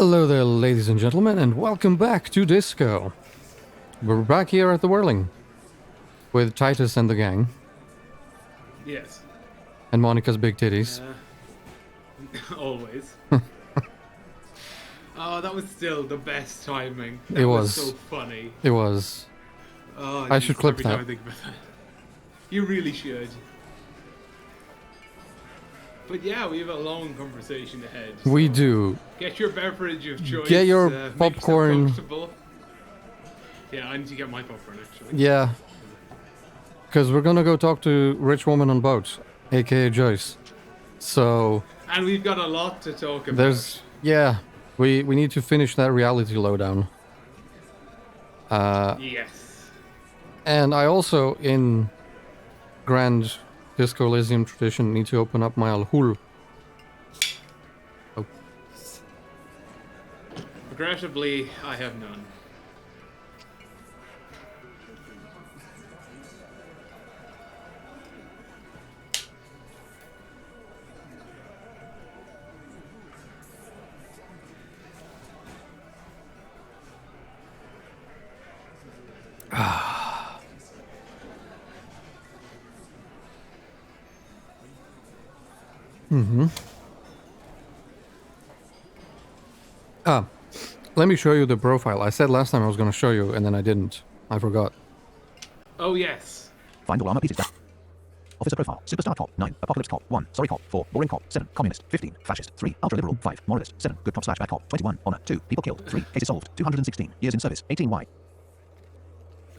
Hello there, ladies and gentlemen, and welcome back to Disco. We're back here at the Whirling with Titus and the gang. Yes. And Monica's big titties. Always. Oh, that was still the best timing. It was so funny. It was. Oh, I should clip every time that. I think about that. You really should. But yeah, we have a long conversation ahead. We so do. Get your beverage of choice. Get your make popcorn. yourself comfortable. Yeah, I need to get my popcorn actually. Yeah. Because we're gonna go talk to Rich Woman on Boat, aka Joyce. So... And we've got a lot to talk about. Yeah. We need to finish that reality lowdown. Yes. And I also, in grand Disco Elysium tradition, need to open up my alhul. Oh. Regrettably, I have none. Let me show you the profile. I said last time I was going to show you, and then I didn't. I forgot. Oh yes. Find all armor pieces down. Officer profile. Superstar cop. 9. Apocalypse cop. 1. Sorry cop. 4. Boring cop. 7. Communist. 15. Fascist. 3. Ultra liberal. 5. Moralist. 7. Good cop / bad cop. 21. Honor. 2. People killed. 3. Cases solved. 216. Years in service. 18. Why?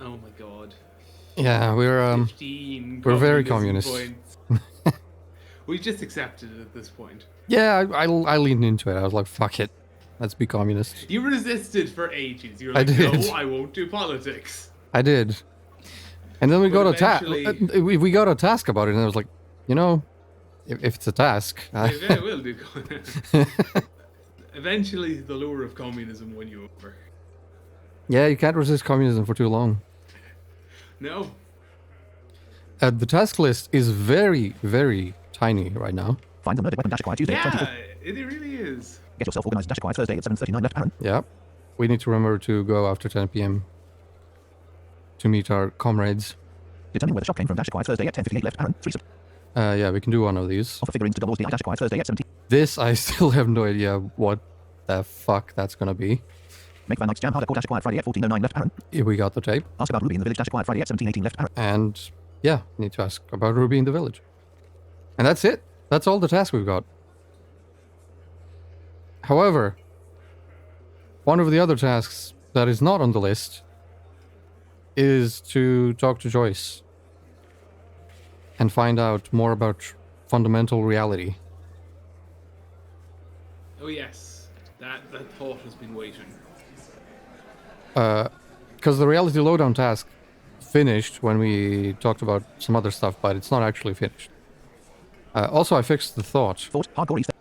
Oh my god. Yeah, we're 15 we're very communism communist. points. We just accepted it at this point. Yeah, I leaned into it. I was like, fuck it. Let's be communist. You resisted for ages. You were I like, did. no, I won't do politics. I did. And then we But got a task. eventually- We got a task about it, and I was like, you know, if it's a task... Maybe I will do. Eventually, the lure of communism won you over. Yeah, you can't resist communism for too long. No. The task list is very, very tiny right now. Find the murdered weapon. Acquired Tuesday. 24. Yeah, it really is. Get yourself organized. Acquired Thursday at 7:39. Left Aaron. Yeah. We need to remember to go after 10 p.m. to meet our comrades. Determine where the shot came from. Acquired Thursday at 10:58. Left Aaron. 3. Yeah, we can do one of these. Offer figurines to double the acquired Thursday at 17. This, I still have no idea what the fuck that's gonna be. Make Van Knight's Jam Harder. Acquired Friday at 14:09. Left Aaron. Here we got the tape. Ask about Ruby in the village. Acquired Friday at 17:18. Left Aaron. And yeah, need to ask about Ruby in the village. And that's it. That's all the tasks we've got. However, one of the other tasks that is not on the list is to talk to Joyce and find out more about fundamental reality. Oh yes, that thought has been waiting. Because the reality lowdown task finished when we talked about some other stuff, but it's not actually finished. Also, I fixed the thought. Thought. Hardcore Easter.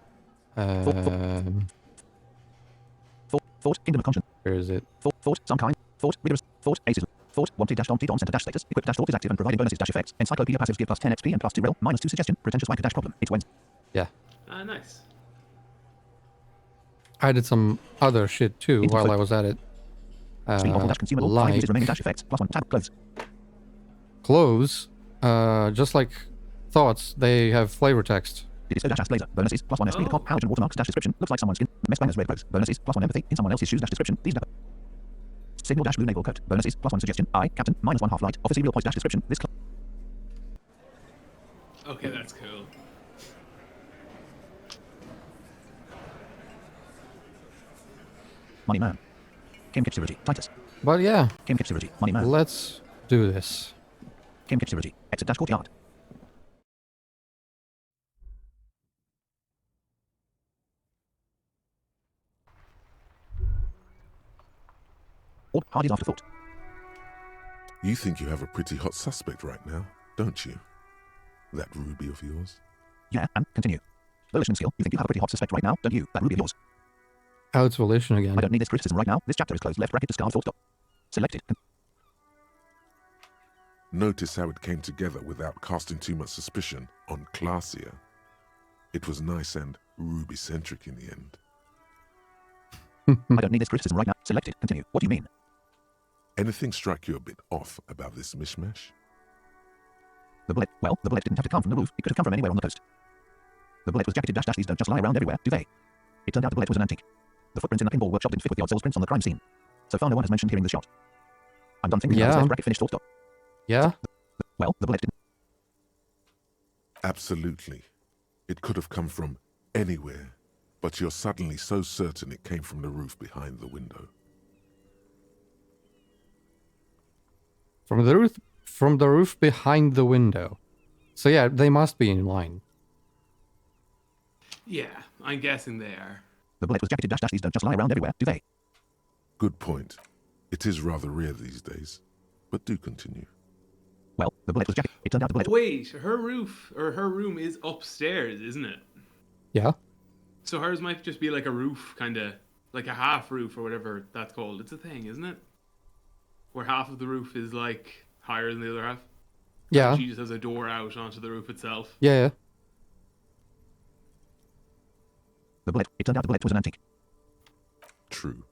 Thought. Kingdom of Conscience. Where is it? Thought. Some kind. Thought. Rigorous. Thought. Aces. Thought. Wanted dash Dom center dash status. Equipped dash thought is active and providing bonuses dash effects. Encyclopedia passives give plus 10 XP and plus 2 rel. Minus 2 suggestion. Pretentious wanker dash problem. It's Wednesday. Yeah. Ah, nice. I did some other shit too while I was at it. Speed awful dash consumable. 5 uses remaining dash effects. Plus 1 tab. Close. Clothes, just like thoughts, they have flavor text. It is so dash laser. Bonuses. Plus 1 SP. Cop. Halogen watermarks dash description. Looks like someone's skin. Mess bangers red clothes. Bonuses. Plus 1 empathy. In someone else's shoes dash description. These dapper. Signal dash blue naval coat. Bonuses. Plus 1 suggestion. I. Captain. Minus 1 half light. Officer real point dash description. This. Okay, that's cool. Money man. Kim Kipsirigi. Titus. But yeah, Kim Kipsirigi. Money man. let's do this. Kim Kipsirigi. Exit dash courtyard. Or Hardy's afterthought. You think you have a pretty hot suspect right now, don't you? That Ruby of yours? Yeah, and continue. Volition skill. You think you have a pretty hot suspect right now, don't you? That Ruby of yours. How it's volition again. I don't need this criticism right now. This chapter is closed. Left bracket discard thought. Selected. Notice how it came together without casting too much suspicion on Clasia. It was nice and Ruby-centric in the end. I don't need this criticism right now. Selected. Continue. What do you mean? Anything strike you a bit off about this mishmash? The bullet. Well, the bullet didn't have to come from the roof. It could have come from anywhere on the coast. The bullet was jacketed. These don't just lie around everywhere, do they? It turned out the bullet was an antique. The footprints in the pinball workshop didn't fit with the odd soul's prints on the crime scene. So far, no one has mentioned hearing the shot. I'm done thinking about this left bracket finished. Full stop. Yeah? Well, the bullet didn't. Absolutely. It could have come from anywhere, but you're suddenly so certain it came from the roof behind the window. From the roof behind the window. So yeah, they must be in line. Yeah, I'm guessing they are. The bullet was jacketed. These don't just lie around everywhere, do they? Good point. It is rather rare these days, but do continue. Well, the bullet was jacketed. It turned out the bullet. Wait, her roof or her room is upstairs, isn't it? Yeah? So hers might just be like a roof, kind of like a half roof or whatever that's called. It's a thing, isn't it? Where half of the roof is like higher than the other half. Yeah. She just has a door out onto the roof itself. Yeah. The bullet. It turned out the bullet was an antique. True.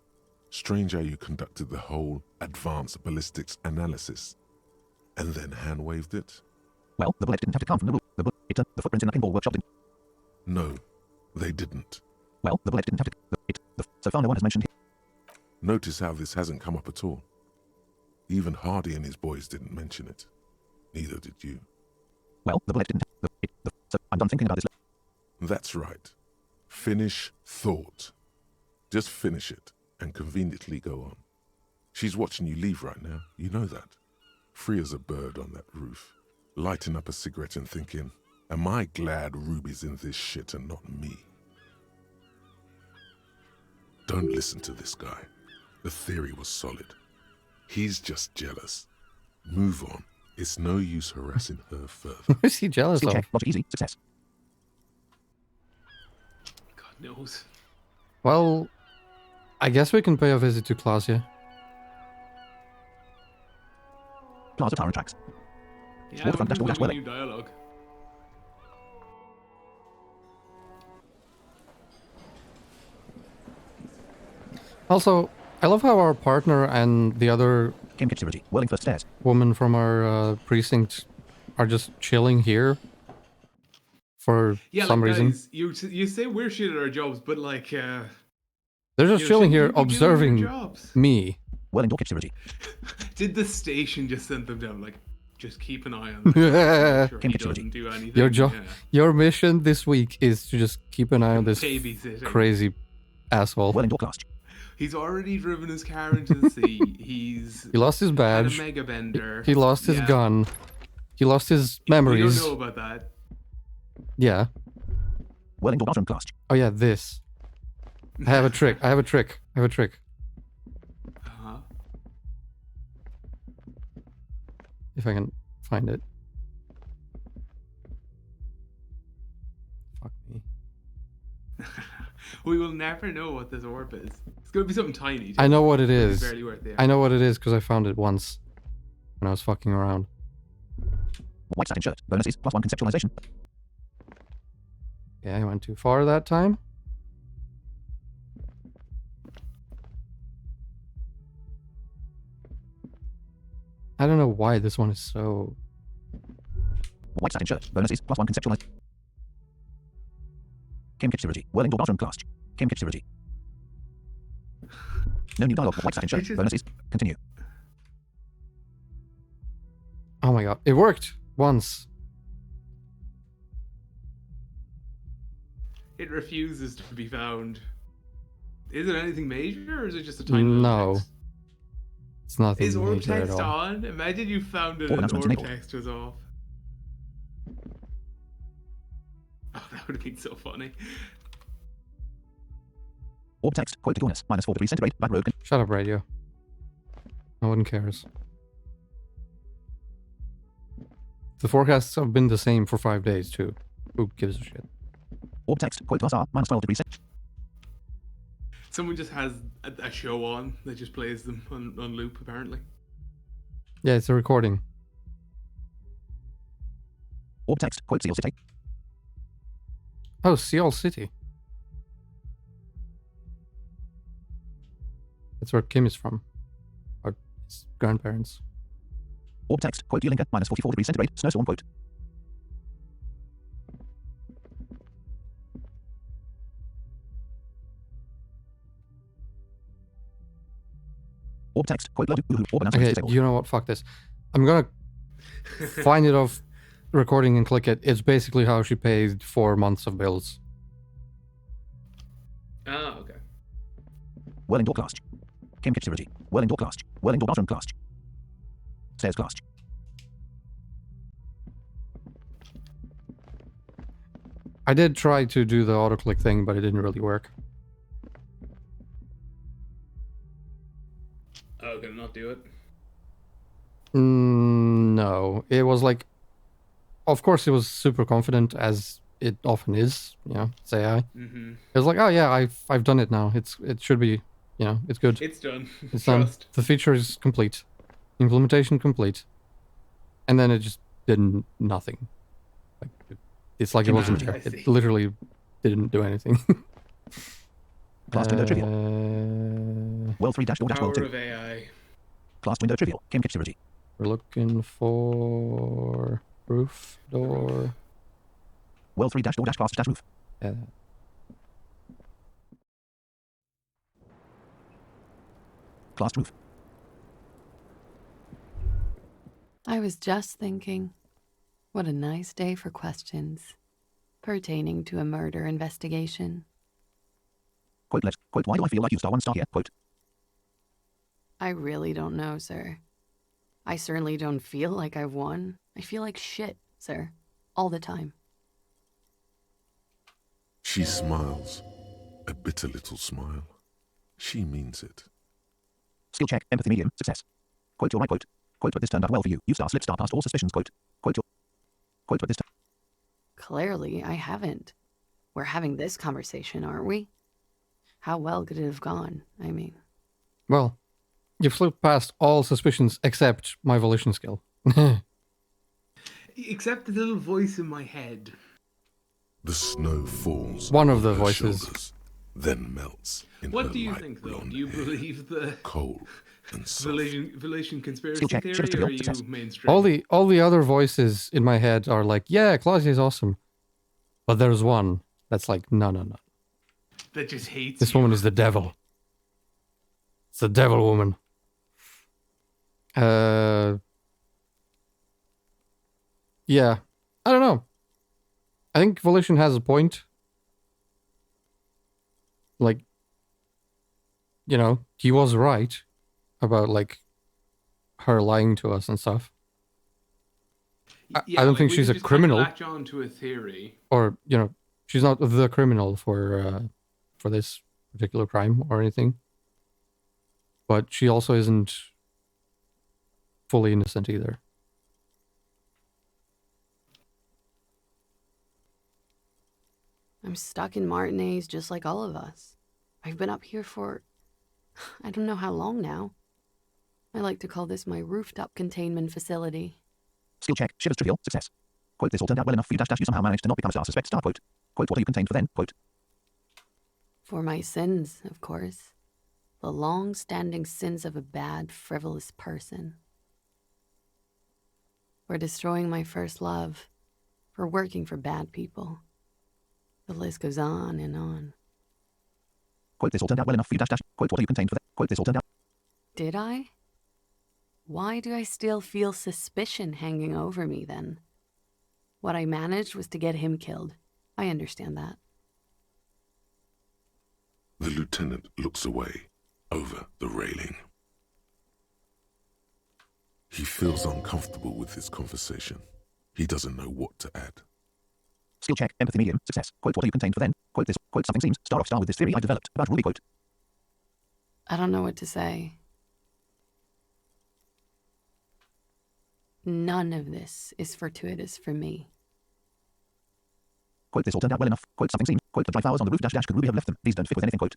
Strange how you conducted the whole advanced ballistics analysis and then hand-waved it? Well, the bullet didn't have to come from the roof. The footprints in the pinball workshop didn't. No, they didn't. Well, the bullet didn't have to. So far, no one has mentioned. Notice how this hasn't come up at all. Even Hardy and his boys didn't mention it. Neither did you. Well, the bullet didn't. So I'm done thinking about this. That's right. Finish thought. Just finish it and conveniently go on. She's watching you leave right now. You know that. Free as a bird on that roof, lighting up a cigarette and thinking, am I glad Ruby's in this shit and not me? Don't listen to this guy. The theory was solid. He's just jealous. Move on. It's no use harassing her further. What is he jealous Skill of? check. Logic easy. Success. God knows. Well, I guess we can pay a visit to Klaasje. Plaza Tower tracks. Yeah, Waterfront dash door dash new Welling. dialogue. Also, I love how our partner and the other Game Kitchen City. Welling first stairs. woman from our precinct are just chilling here for Yeah, some like, reason. guys, you say we're shit at our jobs, but like, They're just you know, chilling shouldn't here you be doing your observing jobs? me. Welling door Kitchen City. Did the station just send them down? Like, just keep an eye on this. Make sure Game he Kitchen doesn't do anything. Your job, Yeah. your mission this week is to just keep an eye on this Babysitting. crazy asshole. Welling door class. He's already driven his car into the sea. He's He lost his had a badge. mega bender. He lost his Yeah. gun. He lost his We memories. don't know about that. Yeah. Welling door bathroom class. Oh yeah, this. I have a trick. I have a trick. I have a trick. Uh-huh. If I can find it. Fuck me. We will never know what this orb is. It's going to be something tiny. Too. I know what it It's is. barely worth the I know what it is because I found it once when I was fucking around. White satin shirt. Bonuses +1 conceptualization. Yeah, I went too far that time. I don't know why this one is so... White satin shirt. Bonuses +1 conceptualization. Game Kitchen City. Welling door bathroom class. Game Kitchen City. No new dialogue. White satin shirt. Which is- Bonuses. Continue. Oh my god, it worked once. It refuses to be found. Is it anything major, or is it just a tiny little No. text? It's nothing Is orb major at text all. on? Imagine you found it Orb and announcements orb enabled. text was off. Oh, that would have been so funny. Orb text. Quote to coolness. -4 degrees centigrade. Back road. Shut up, radio. No one cares. The forecasts have been the same for 5 days, too. Who gives a shit? Orb text. Quote plus R. -12 degrees centigrade. Someone just has a show on that just plays them on loop, apparently. Yeah, it's a recording. Orb text. Quote Seal City. Oh, Seoul City. That's where Kim is from. Or his grandparents. Orb text, quote Duolingo, minus 44 degrees centigrade, snowstorm, quote. Orb text, quote loaded, woohoo, orb announcement Okay, disabled. you know what? Fuck this. I'm gonna find it off recording and click it. It's basically how she paid 4 months of bills. Oh, okay. Whirling door class. Kim Kitchirity. Whirling door class. Whirling door bathroom class. Stairs class. I did try to do the auto-click thing, but it didn't really work. Oh, can it not do it? No. It was like... Of course it was super confident, as it often is, you know, it's AI. Mm-hmm. It was like, oh yeah, I've done it now. It should be, you know, it's good. It's done. It's done. Trust. The feature is complete. Implementation complete. And then it just did nothing. Like it's like it wasn't there. I see. It literally didn't do anything. Class window trivial. World 3 dash door dash Power world 2. of AI. Class window trivial. Kim Kitchirity. We're looking for roof door. World 3 dash door dash class dash roof. Yeah. Class roof. I was just thinking, what a nice day for questions pertaining to a murder investigation. Quote let. Quote why do I feel like you star 1 star here? Quote. I really don't know, sir. I certainly don't feel like I've won. I feel like shit, sir. All the time. She smiles. A bitter little smile. She means it. Skill check. Empathy medium. Success. Quote your right quote. Quote what this turned out well for you. You star slip star past all suspicions. Quote. Quote your. Quote what this. Clearly, I haven't. We're having this conversation, aren't we? How well could it have gone? I mean... Well, you've slipped past all suspicions except my volition skill. Except the little voice in my head. The snow falls. One of the on her voices. shoulders, then melts in What her do you light think, though? blonde Do you hair, believe the cold and soft. Volition conspiracy Skill check, theory, shift to or are real success. you mainstream? all the other voices in my head are like, yeah, Claudia is awesome. But there's one that's like, no. That just hates This you. woman is the devil. It's the devil woman. Yeah. I don't know. I think Volition has a point. Like, you know, he was right about, like, her lying to us and stuff. I don't like, think we she's can a just criminal. Kind of latch on to a theory. Or, you know, she's not the criminal for this particular crime or anything. But she also isn't fully innocent either. I'm stuck in Martinez just like all of us. I've been up here for... I don't know how long now. I like to call this my rooftop containment facility. Skill check. Shivers trivial. Success. Quote this all turned out well enough for you dash dash you somehow managed to not become a star suspect star quote. Quote what are you contained for then? Quote. For my sins, of course. The long-standing sins of a bad, frivolous person. For destroying my first love. For working for bad people. The list goes on and on. Quote this all turned out well enough for you dash dash. Quote what are you contained for then? Quote this all turned out. Did I? Why do I still feel suspicion hanging over me then? What I managed was to get him killed. I understand that. The lieutenant looks away, over the railing. He feels uncomfortable with this conversation. He doesn't know what to add. Skill check. Empathy medium. Success. Quote what are you contained for then? Quote this. Quote something seems star with this theory I developed about Ruby quote. I don't know what to say. None of this is fortuitous for me. Quote this all turned out well enough. Quote something seems. Quote the dry flowers on the roof dash dash could Ruby have left them? These don't fit with anything. Quote.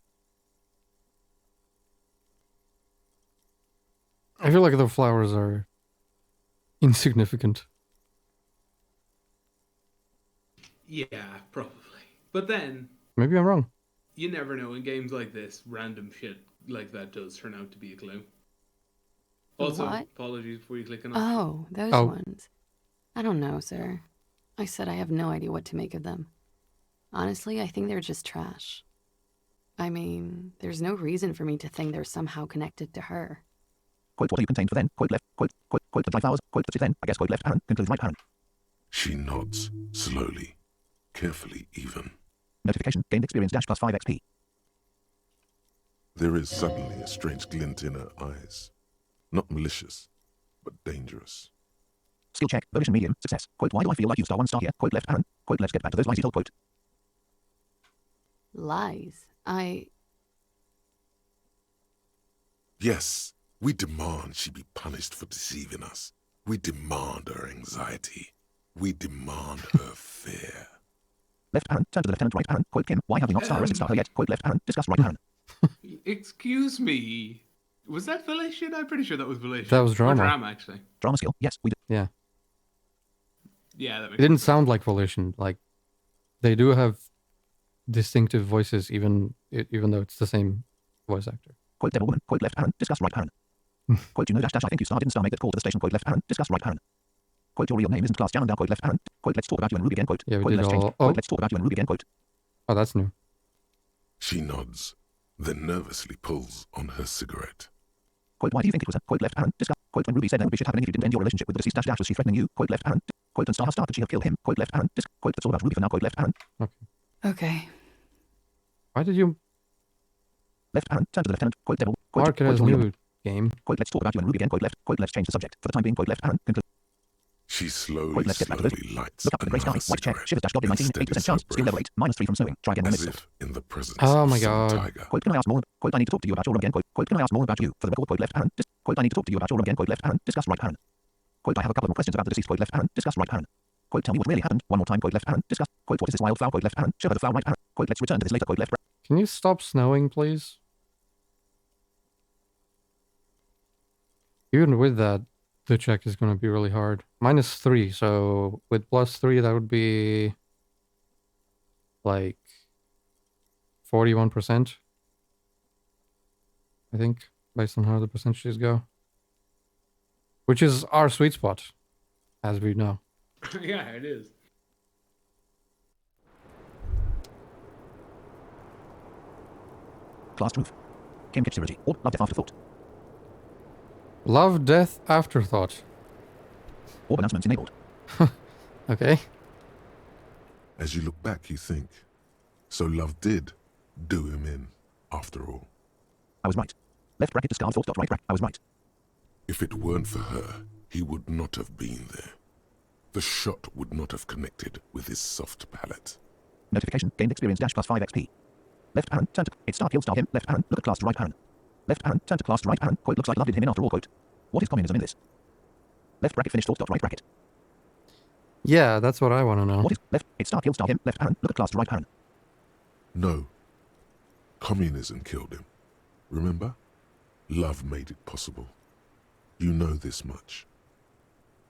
I feel like the flowers are insignificant. Yeah, probably. But then, Maybe I'm wrong. you never know. In games like this, random shit like that does turn out to be a clue. The Also, what? apologies before you click on it. Oh, those Oh. ones. I don't know, sir. I said I have no idea what to make of them. Honestly, I think they're just trash. I mean, there's no reason for me to think they're somehow connected to her. Quote, what are you contained for then? Quote left, quote the dry flowers, quote that's it then, I guess, quote left parent, concludes right parent. She nods, slowly, carefully even. Notification, gained experience dash plus 5 XP. There is suddenly a strange glint in her eyes. Not malicious, but dangerous. Skill check, volition medium, success. Quote, why do I feel like you star 1 star here? Quote left parent, quote let's get back to those lies you told, quote. Lies. Yes, we demand she be punished for deceiving us. We demand her anxiety. We demand her fear. Left parent, turn to the lieutenant right parent, quote Kim, why have we not star arrested star her yet? Quote left parent, discuss right parent. Excuse me. Was that Volition? I'm pretty sure that was Volition. That was Or drama. drama, actually. Drama skill, yes, we do. Yeah. Yeah, that makes It didn't sense. sound like Volition. Like, they do have distinctive voices, even though it's the same voice actor. Quote devil woman, quote left parent, discuss right parent. Quote you know dash dash I think you star didn't star make that call to the station, quote left parent, discuss right parent. Quote your real name isn't class down down, quote left parent. Quote let's talk about you and Ruby again, quote. Yeah, we Quote did let's change. all- Quote oh. let's talk about you and Ruby again, quote. Oh, that's new. She nods, then nervously pulls on her cigarette. Quote why do you think it was a quote left parent, discuss. Quote when Ruby said that Ruby should happen if you didn't end your relationship with the deceased dash dash was she threatening you, quote left parent. Quote and star how star could she have killed him, quote left parent, quote that's all about Ruby for now, quote left parent. Okay. Why did you Left parent, turn to the lieutenant, quote devil, quote, mark it quote as your real new game? quote let's talk about you and Ruby again, quote left, quote let's change the subject. For the time being, quote left parent, conclude. She slowly, Quote let's get back to those. lights Look up at the grey sky, another white check, cigarette shivers dash goblin and 19, 8% steadies chance, her skill level breath, 8, -3 from snowing, try again as minutes. if in the presence Oh of my some God. tiger. Quote, can I ask more? Quote, I need to talk to you about your room again. Quote, can I ask more about you? For the record, quote, left parent. Quote, I need to talk to you about your room again. Quote, left parent. Discuss right parent. Quote, I have a couple more questions about the deceased. Quote, left parent. Discuss right parent. Quote, tell me what really happened. One more time. Quote, left parent. Discuss. Quote, what is this wild flower? Quote, left parent. Show her the flower, right parent. Quote, let's return to this later. Quote, left. Can you stop snowing, please? Even with that, the check is going to be really hard. -3, so with +3, that would be like 41%. I think, based on how the percentages go. Which is our sweet spot, as we know. Yeah, it is. Class roof. Kim Kitch Synergy. Or love death afterthought. Love, death, afterthought. Orb announcements enabled. Okay. As you look back, you think, so love did do him in, after all. I was right. Left bracket discard thought dot right bracket. I was right. If it weren't for her, he would not have been there. The shot would not have connected with his soft palate. Notification. Gained experience dash plus 5 XP. Left parent. Turn to it star kill star him. Left parent. Look at class to right parent. Left parent. Turn to class to right parent. Quote looks like love did him in after all. Quote. What is communism in this? Left bracket finish thought dot right bracket. Yeah, that's what I want to know. What is left? It star kill star him. Left parent. Look at class to right parent. No. Communism killed him. Remember? Love made it possible. You know this much.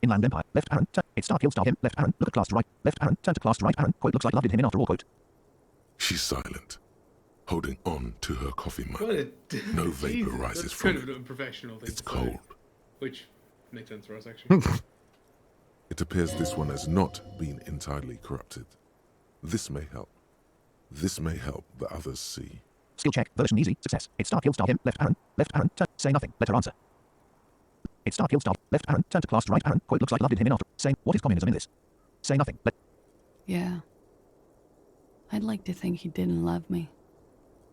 Inland Empire. Left parent. Turn. It star kill star him. Left parent. Look at class to right. Left parent. Turn to class to right parent. Quote looks like love did him in after all. Quote. She's silent, holding on to her coffee mug. What a No Jesus, vapor rises that's from kind of it. an unprofessional thing It's to say. cold. Which makes sense for us, actually. It appears this one has not been entirely corrupted. This may help. This may help the others see. Skill check. Version easy. Success. It star kill star him. Left parent. Left parent. Turn. Say nothing. Let her answer. It star kill star. Left parent. Turn to class to right parent. Quote looks like love did him in after. Saying what is communism in this? Say nothing. Let. Yeah. I'd like to think he didn't love me.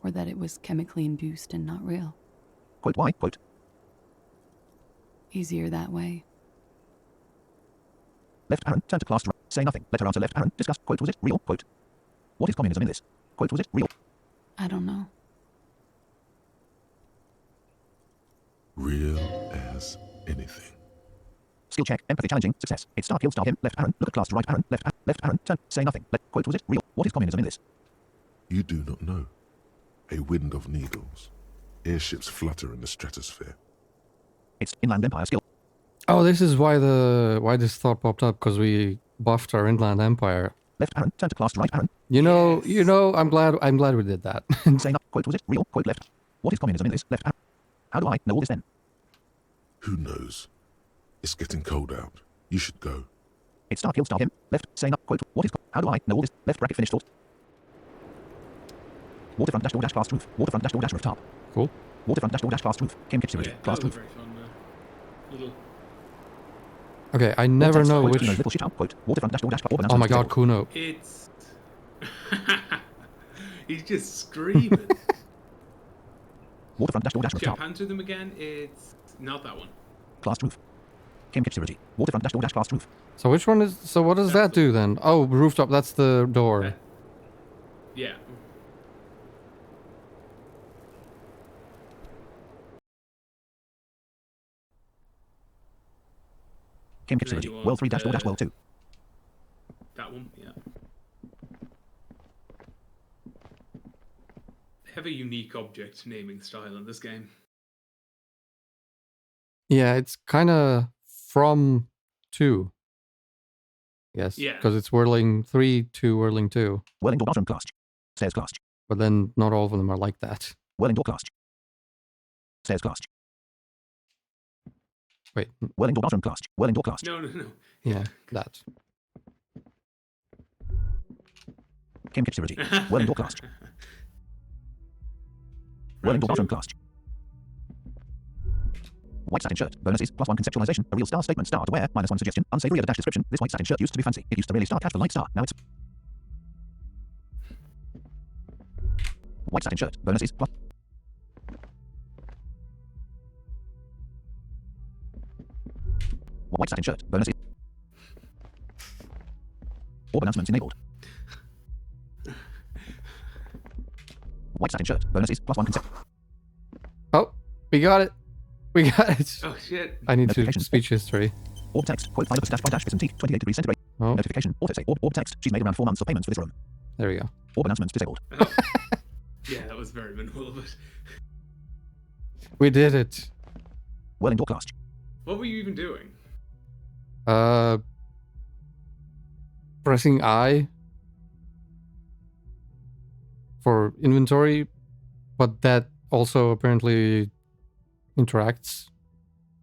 Or that it was chemically induced and not real. Quote why? Quote. Easier that way. Left parent. Turn to class to right. Say nothing. Let her answer. Left parent. Discuss. Quote was it real? Quote. What is communism in this? Quote was it real? I don't know. Real as anything. Skill check. Empathy challenging. Success. It star kill star him. Left parent. Look at class to right parent. Left parent. Turn. Say nothing. Let. Quote was it real? What is communism in this? You do not know. A wind of needles. Airships flutter in the stratosphere. It's Inland Empire skill. Oh, this is why this thought popped up, because we buffed our Inland Empire. Left parent. Turn to class to right parent. You know, I'm glad we did that. Say not. Quote was it real? Quote left. What is communism in this? Left arrow. How do I know all this then? Who knows? It's getting cold out. You should go. It's star kill star him. Left saying up quote. What is how do I know all this? Left bracket finish thought. Waterfront dash door dash glass roof. Waterfront dash door dash rooftop. Cool. Waterfront dash door dash glass roof. Kim kitchen Yeah, glass that was roof. a very fun little. Okay, I never Text, know quote, which. Kuno's little shit out quote. Waterfront dash door dash Oh my god, Kuno. It's. He's just screaming. Waterfront dash door dash Should I rooftop. pan through them again? It's not that one. Glass roof. Kim kitchen Waterfront dash door dash glass roof. So which one is? So what does that do then? Oh, rooftop. That's the door. Yeah. Kim Then kitchen you want, World 3 dash door dash world 2. That one, yeah. They have a unique object naming style in this game. Yeah, it's kind of from 2. Yes. Yeah. Because it's whirling 3 to whirling 2. Whirling door bathroom class. Stairs class. But then not all of them are like that. Whirling door class. Stairs class. Wait. Whirling door bathroom class. Whirling door class. No. Yeah, that. Kim kitchen Whirling door class. Whirling door bathroom class. White satin shirt. Bonuses. +1 conceptualization. A real star statement. Star to wear. -1 suggestion. Unsavory of a dash description. This white satin shirt used to be fancy. It used to really star catch the light star. Now it's white satin shirt. Bonuses. Plus white satin shirt. Bonuses. Orb announcements enabled. White satin shirt. Bonuses. +1 concept. Oh, we got it. We got it. Oh shit. I need to Notifications. speech history. Orb text. Quote 5 dash by dash percent 28 degrees centigrade. Oh, Notification. Auto say. Orb text. She's made around 4 months of payments for this room. there we go. Orb announcements disabled. Oh. Yeah, that was very minimal, but We did it. Whirling door class. what were you even doing? Pressing I for inventory, but that also apparently interacts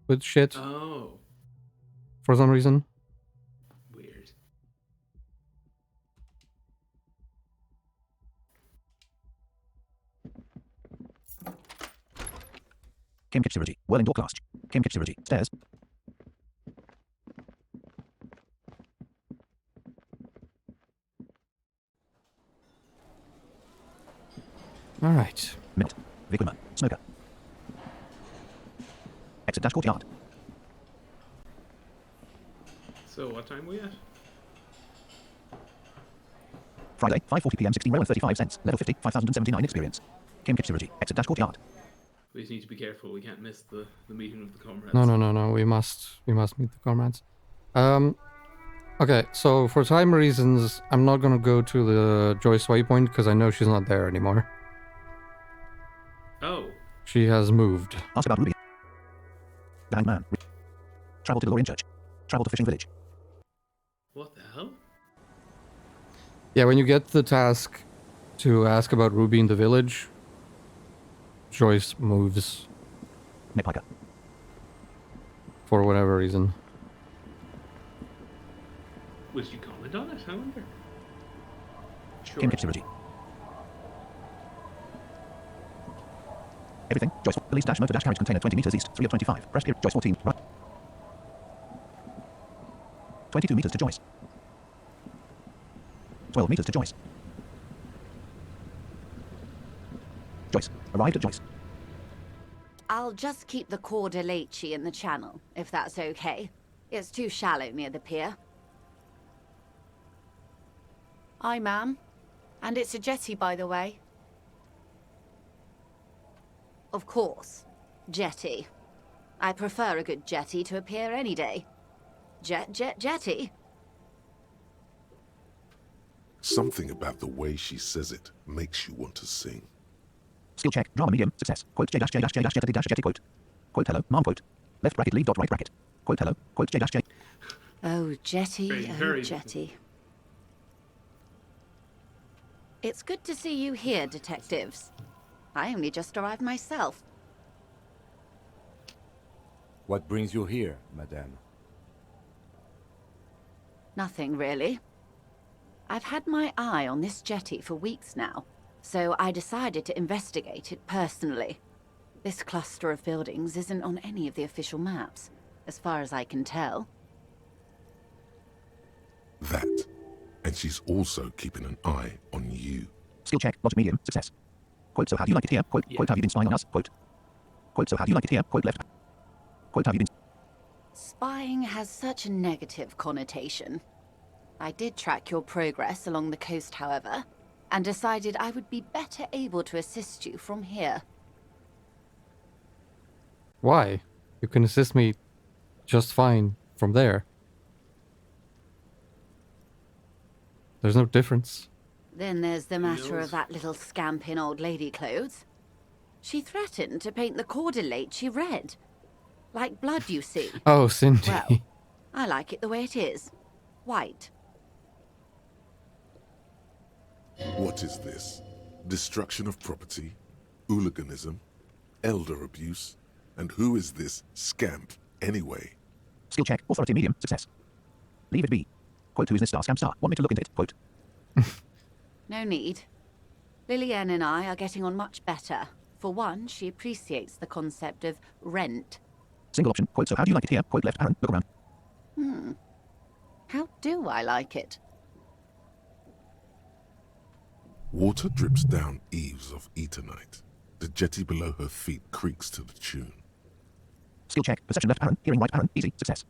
with shit Oh, for some reason. weird. Kim kitchen Whirling door class. Kim kitchen Stairs. All right. Minute. Vigwimmer. Smoker. Exit dash courtyard. So what time are we at? Friday, 5:40 p.m. 16 row and 35 cents. Level 50, 5079 experience. Kim kitchen Exit dash courtyard. We just need to be careful. We can't miss the meeting with the comrades. No. We must meet the comrades. Okay. So for time reasons, I'm not gonna go to the Joyce waypoint because I know she's not there anymore. Oh, She has moved. Ask about Ruby. The Hanged Man. Travel to the Lorien Church. Travel to Fishing Village. what the hell? Yeah, when you get the task to ask about Ruby in the village, Joyce moves Neckpiker. for whatever reason. Would you comment on it? I wonder. Sure. Kim kitchen Everything. Joyce. Police dash motor dash carriage container 20 meters east. 3 of 25. Press here. Joyce 14. Right. 22 meters to Joyce. 12 meters to Joyce. Joyce. Arrived at Joyce. I'll just keep the Cordelechi in the channel, if that's okay. It's too shallow near the pier. Aye, ma'am. And it's a jetty, by the way. Of course. Jetty. I prefer a good jetty to a pier any day. Jetty. Something about the way she says it makes you want to sing. Skill check. Drama medium. Success. Quote J dash J dash J dash jetty dash jetty quote. Quote hello. Mom quote. Left bracket leave dot right bracket. Quote hello. Quote J dash J. Oh, jetty. Very, Oh, very jetty. It's good to see you here, detectives. I only just arrived myself. What brings you here, madame? Nothing, really. I've had my eye on this jetty for weeks now, so I decided to investigate it personally. This cluster of buildings isn't on any of the official maps, as far as I can tell. That. And she's also keeping an eye on you. Skill check, logic medium, success. Quote, so how do you like it here? Quote, quote, have you been spying on us? Quote. Quote, so how do you like it here? Quote, left. Quote, have you been... Spying has such a negative connotation. I did track your progress along the coast, however, and decided I would be better able to assist you from here. Why? You can assist me just fine from there. There's no difference. Then there's the matter of that little scamp in old lady clothes. She threatened to paint the cordelate she read. Like blood, you see. Oh, Cindy. Well, I like it the way it is. White. What is this? Destruction of property? Hooliganism? Elder abuse? And who is this scamp, anyway? Skill check, authority medium, success. Leave it be. Quote, who is this star scamp star? Want me to look into it? Quote. No need. Lillian and I are getting on much better. For one, she appreciates the concept of rent. Single option, quote, so how do you like it here? Quote, left, Aaron, look around. How do I like it? Water drips down eaves of Eternite. The jetty below her feet creaks to the tune. Skill check, perception left, Aaron, hearing right, Aaron, easy, success.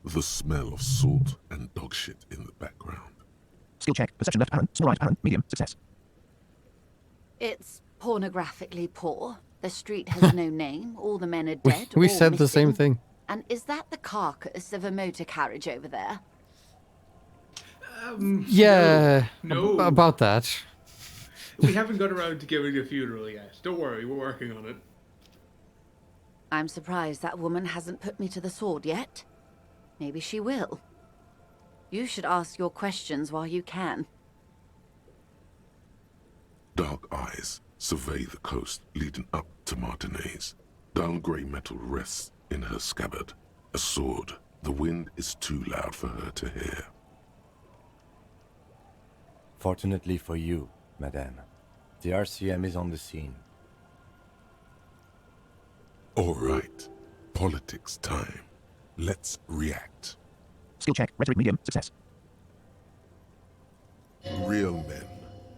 The smell of salt and dog shit in the background. Skill check, perception left, Aaron, small right, Aaron, medium, success. It's pornographically poor. The street has no name. All the men are dead. We or said the same missing. thing. And is that the carcass of a motor carriage over there? Yeah, No. about that. We haven't got around to giving a funeral yet. Don't worry, we're working on it. I'm surprised that woman hasn't put me to the sword yet. Maybe she will. You should ask your questions while you can. Dark eyes survey the coast leading up to Martinez. Dull grey metal rests in her scabbard. A sword. The wind is too loud for her to hear. Fortunately for you, madame, the RCM is on the scene. All right. Politics time. Let's react. Skill check, rhetoric medium, success. Real men.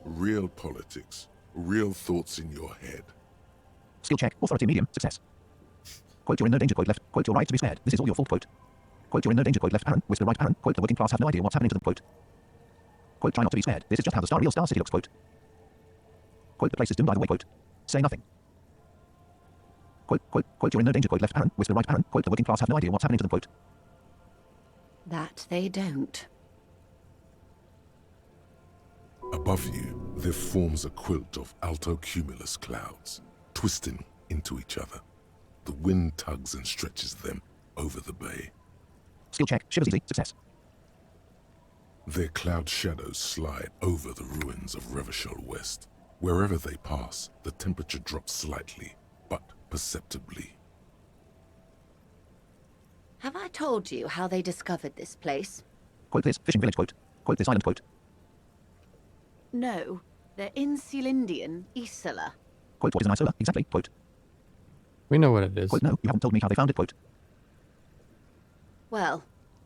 Real politics. Real thoughts in your head. Skill check, authority medium, success. Quote, you're in no danger, quote, left. Quote, you're right to be spared. This is all your fault, quote. Quote, you're in no danger, quote, left, Aaron. Whisper right, Aaron. Quote, the working class have no idea what's happening to them, quote. Quote, try not to be spared. This is just how the real Star City looks, quote. Quote, the place is doomed either way, quote. Say nothing. Quote, you're in no danger, quote, left, Aaron. Whisper right, Aaron. Quote, the working class have no idea what's happening to them, quote. That they don't. Above you, there forms a quilt of altocumulus clouds, twisting into each other. The wind tugs and stretches them over the bay. Skill check, shivers easy, success. Their cloud shadows slide over the ruins of Revachol West. Wherever they pass, the temperature drops slightly, but perceptibly. Have I told you how they discovered this place? Quote, this fishing village, quote. Quote, this island, quote. No. They're in Celindian, Isola. Quote, what is an isola? Exactly, quote. We know what it is. Quote, no, you haven't told me how they found it, quote. Well,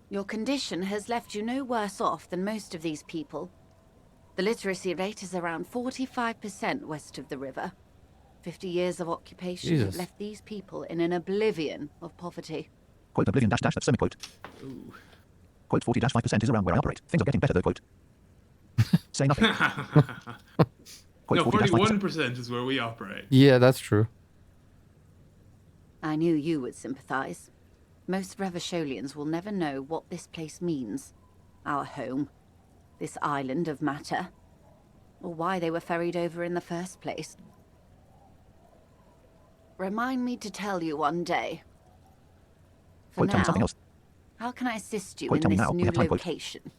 your condition has left you no worse off than most of these people. The literacy rate is around 45% west of the river. 50 years of occupation have Jesus. left these people in an oblivion of poverty. Quote, oblivion dash dash, that's semi-quote. Ooh. Quote, 40-5% is around where I operate. Things are getting better though, quote. Say nothing. Quote, No, 40-5%. 41% is where we operate. Yeah, that's true. I knew you would sympathize. Most Revacholians will never know what this place means. Our home. This island of matter. Or why they were ferried over in the first place. Remind me to tell you one day. For Quote, tell me now, something else. how can I assist you Quote, in tell me this now. We new have time, quote. location?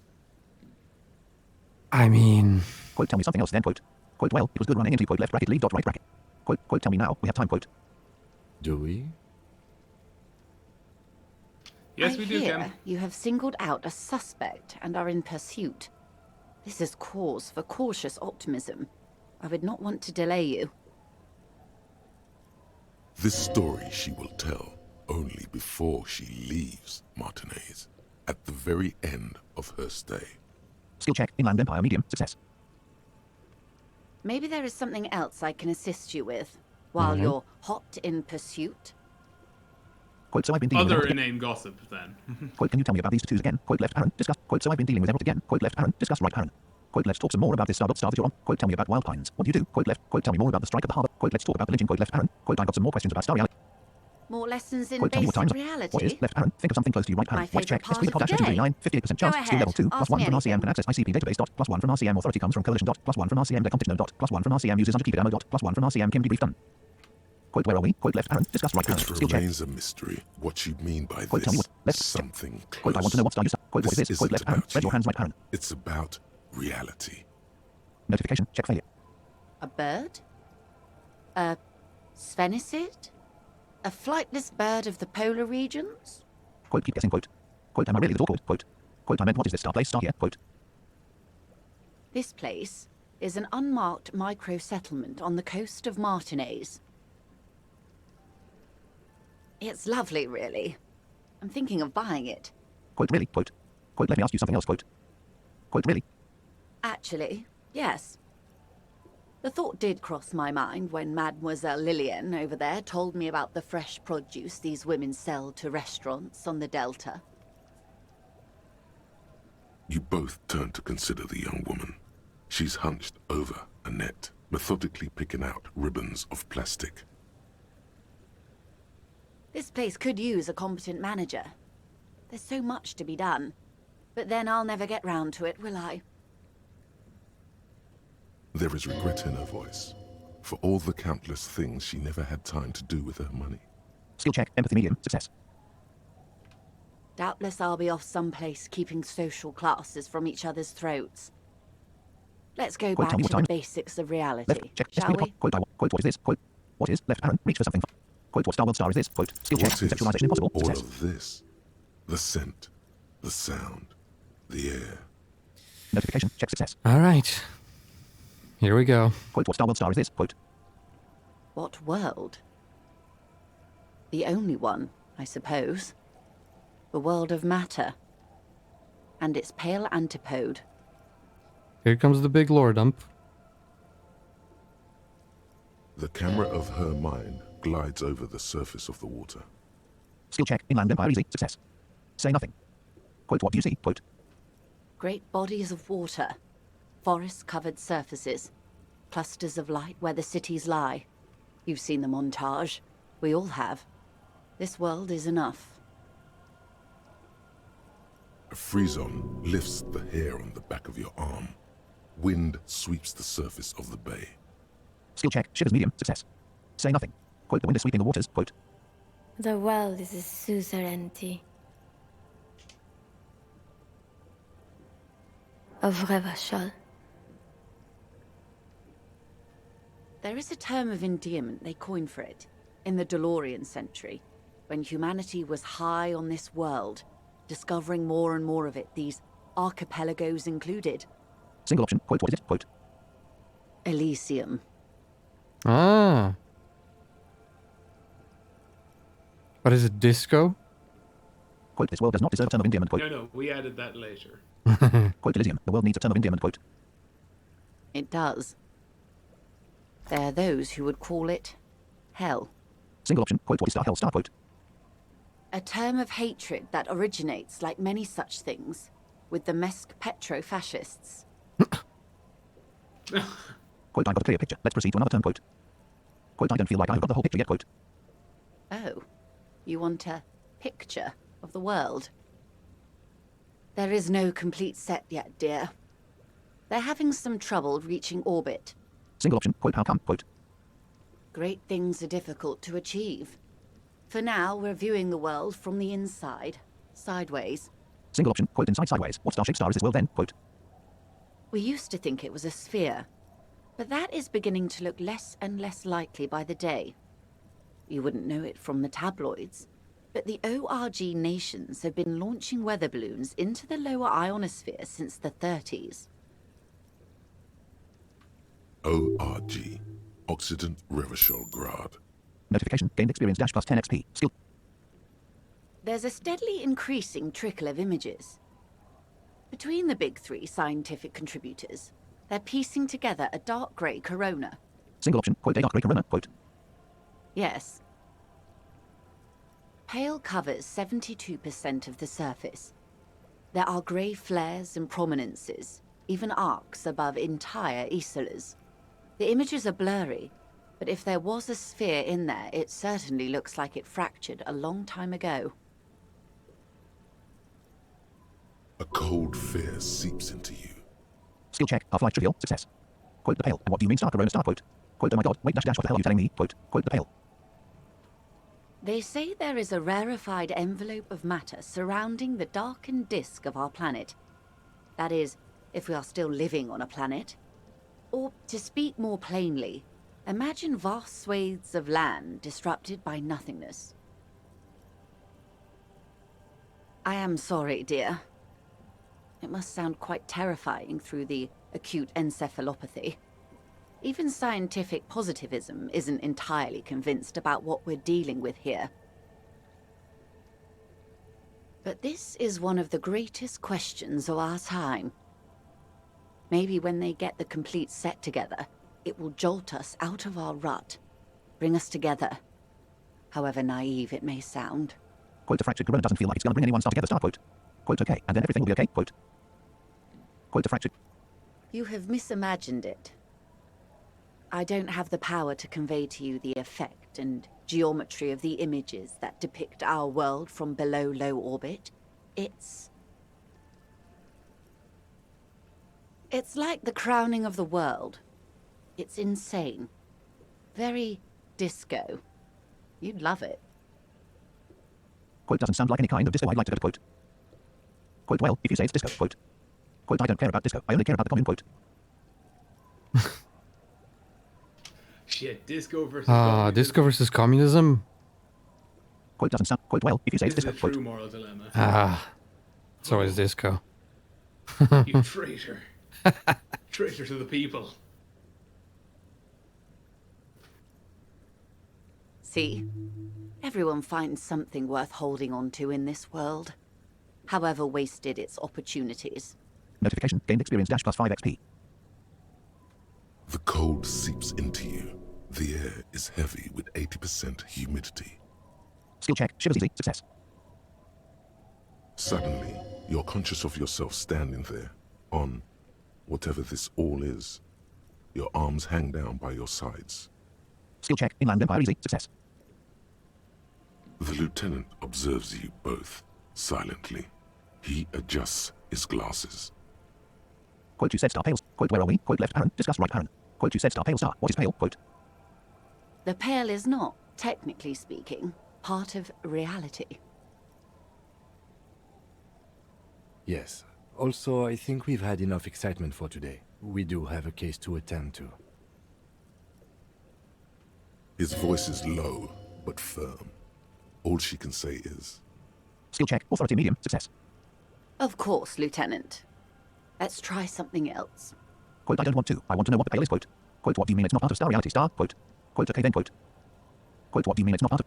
I mean, Quote, tell me something else then, quote. Quote, well, it was good running into, quote, left bracket, leave dot right bracket. Quote, tell me now, we have time, quote. Do we? Yes, I we do, hear Kim. you have singled out a suspect and are in pursuit. This is cause for cautious optimism. I would not want to delay you. This story she will tell only before she leaves Martinez, at the very end of her stay. Skill check, Inland Empire, medium, success. Maybe there is something else I can assist you with while you're hot in pursuit. Quote, so I've been dealing with Other Emerald again. inane gossip, then. Quote, can you tell me about these tattoos again? Quote, left Aaron, discuss. Quote, so I've been dealing with Emerald again. Quote, left Aaron, discuss right Aaron. Quote, let's talk some more about this star that you're on. Quote, tell me about Wild Pines. What do you do? Quote, left. Quote, tell me more about the strike at the harbor. Quote, let's talk about the lynching. Quote, left Aaron. Quote, I've got some more questions about star reality. More lessons in Quote, tell me what basic time. reality. What is left Aaron? Think of something close to you right Aaron. My Watch check. favourite part of the S3 day. 9, 58% chance. Go Skill level 2. ahead, Plus ask 1 me from RCM anything. can access ICP database dot. Plus 1 from RCM authority comes from coalition dot. Plus 1 from RCM decontext node dot. Plus 1 from RCM uses under keep it ammo dot. Plus 1 from RCM Kim debrief done. Quote, where are we? Quote, left Aaron. Discuss right Aaron. It Skill check. remains a mystery what you mean by Quote, tell me this. what. Left. Something close. Quote, I want to know what star you start. Quote, what is this? Quote, isn't left Aaron. about Spread your you. hands right Aaron. It's about reality. Notification. Check failure. A bird? A sphenicid? A flightless bird of the polar regions? Quote, keep guessing. Quote. Quote, am I really the door? Quote. Quote, I meant what is this star place? Star here. Quote. This place is an unmarked micro-settlement on the coast of Martinez. It's lovely, really. I'm thinking of buying it. Quote, really? Quote. Quote, let me ask you something else. Quote. Quote, really? Actually, yes. The thought did cross my mind when Mademoiselle Lillian over there told me about the fresh produce these women sell to restaurants on the Delta. You both turn to consider the young woman. She's hunched over a net, methodically picking out ribbons of plastic. This place could use a competent manager. There's so much to be done. But then I'll never get round to it, will I? There is regret in her voice for all the countless things she never had time to do with her money. Skill check. Empathy medium. Success. Doubtless I'll be off someplace keeping social classes from each other's throats. Let's go Quote, back tell me to what the time. basics of reality, Left. Check. shall we? Quote, quote, what is this? Quote, what is left Aaron? Reach for something. Quote, what Star is this? Quote, skill check. What is Conceptualization impossible. all Success. of this? The scent, the sound, the air. Notification. Check success. All right. Here we go. Quote, what Star is this? Quote. What world? The only one, I suppose. The world of matter. And its pale antipode. Here comes the big lore dump. The camera of her mind glides over the surface of the water. Skill check. Inland Empire easy. Success. Say nothing. Quote, what do you see? Quote. Great bodies of water. Forest-covered surfaces. Clusters of light where the cities lie. You've seen the montage. We all have. This world is enough. A frisson lifts the hair on the back of your arm. Wind sweeps the surface of the bay. Skill check. Shivers medium. Success. Say nothing. Quote, the wind is sweeping the waters. Quote. The world is a suzerainty of Revachol. There is a term of endearment they coined for it in the DeLorean century, when humanity was high on this world, discovering more and more of it, these archipelagos included. Single option. Quote, what is it? Quote. Elysium. Ah. What is it, disco? Quote, this world does not deserve a term of endearment. Quote. No, we added that later. Quote, Elysium. The world needs a term of endearment. Quote. It does. There are those who would call it hell. Single option. Quote, what is star hell? Star. Quote. A term of hatred that originates, like many such things, with the Mesk petro-fascists. Quote, I've got a clear picture. Let's proceed to another term. Quote. Quote, I don't feel like I've got the whole picture yet. Quote. Oh, you want a picture of the world? There is no complete set yet, dear. They're having some trouble reaching orbit. Single option. Quote, how come? Quote. Great things are difficult to achieve. For now, we're viewing the world from the inside, sideways. Single option. Quote, inside sideways. What star-shaped star is this world then? Quote. We used to think it was a sphere, But that is beginning to look less and less likely by the day. You wouldn't know it from the tabloids, but the ORG nations have been launching weather balloons into the lower ionosphere since the 30s. ORG. Occident Revachol Grad. Notification. Gained experience dash plus 10 XP. Skill. There's a steadily increasing trickle of images. Between the big three scientific contributors, they're piecing together a dark grey corona. Single option. Quote a dark grey corona. Quote. Yes. Pale covers 72% of the surface. There are grey flares and prominences, even arcs above entire isolas. The images are blurry, but if there was a sphere in there, it certainly looks like it fractured a long time ago. A cold fear seeps into you. Skill check. Half-life trivial. Success. Quote the pale. And what do you mean star corona star? Quote. Quote. Oh my god. Wait dash dash. What the hell are you telling me? Quote. Quote the pale. They say there is a rarefied envelope of matter surrounding the darkened disk of our planet. That is, if we are still living on a planet. Or, to speak more plainly, imagine vast swathes of land disrupted by nothingness. I am sorry, dear. It must sound quite terrifying through the acute encephalopathy. Even scientific positivism isn't entirely convinced about what we're dealing with here. But this is one of the greatest questions of our time. Maybe when they get the complete set together, it will jolt us out of our rut, bring us together, however naive it may sound. Quote the fractured corona doesn't feel like it's gonna bring anyone stuff together star. Quote. Quote okay, and then everything will be okay. Quote. Quote the fractured. You have misimagined it. I don't have the power to convey to you the effect and geometry of the images that depict our world from below low orbit. It's like the crowning of the world. It's insane. Very disco. You'd love it. Quote doesn't sound like any kind of disco I'd like to go to. Quote. Quote well, if you say it's disco. Quote. Quote I don't care about disco. I only care about the commune. Quote. Shit, disco versus Disco versus communism. Quote doesn't sound. Quote well, if you say This it's is a disco. true Quote. moral dilemma. It's always disco. You traitor. Traitor to the people. See? Everyone finds something worth holding on to in this world, however wasted its opportunities. Notification. Gained experience dash plus 5 XP. The cold seeps into you. The air is heavy with 80% humidity. Skill check. Shivers easy. Success. Suddenly, you're conscious of yourself standing there, on whatever this all is. Your arms hang down by your sides. Skill check. Inland Empire easy. Success. The lieutenant observes you both, silently. He adjusts his glasses. Quote you said star pales. Quote where are we? Quote left parent. Discuss right parent. Quote you said star pale star. What is pale? Quote. The pale is not, technically speaking, part of reality. Yes. Also, I think we've had enough excitement for today. We do have a case to attend to. His voice is low, but firm. All she can say is, Skill check. Authority medium. Success. Of course, Lieutenant. Let's try something else. Quote I don't want to. I want to know what the pale is. Quote. Quote what do you mean it's not part of star reality star? Quote. Quote okay then. Quote. Quote what do you mean it's not part of.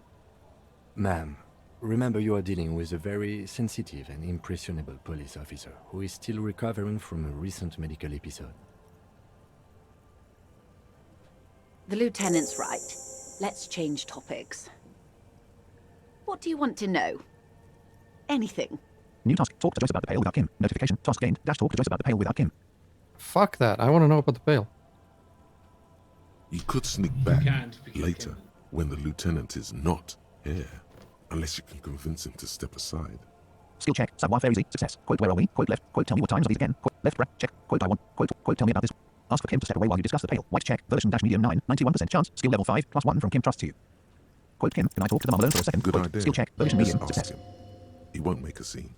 Ma'am, remember you are dealing with a very sensitive and impressionable police officer who is still recovering from a recent medical episode. The Lieutenant's right. Let's change topics. What do you want to know? Anything. New task. Talk to Joyce about the pale without Kim. Notification. Task gained. Dash talk to Joyce about the pale without Kim. Fuck that. I want to know about the pale. you could sneak back can't because later Kim- when the lieutenant is not here, unless you can convince him to step aside. Skill check. Savoir faire easy. Success. Quote where are we? Quote left. Quote tell me what times are these again. Quote left right. Check. Quote I want. Quote tell me about this. Ask for Kim to step away while you discuss the pale. White check. Version dash medium 9. 91% chance. Skill level 5. +1 from Kim trusts you. Quote Kim. Can I talk to the mum alone for a second? Good Quote, idea. Skill check. Version Just medium. ask Success. him. He won't make a scene.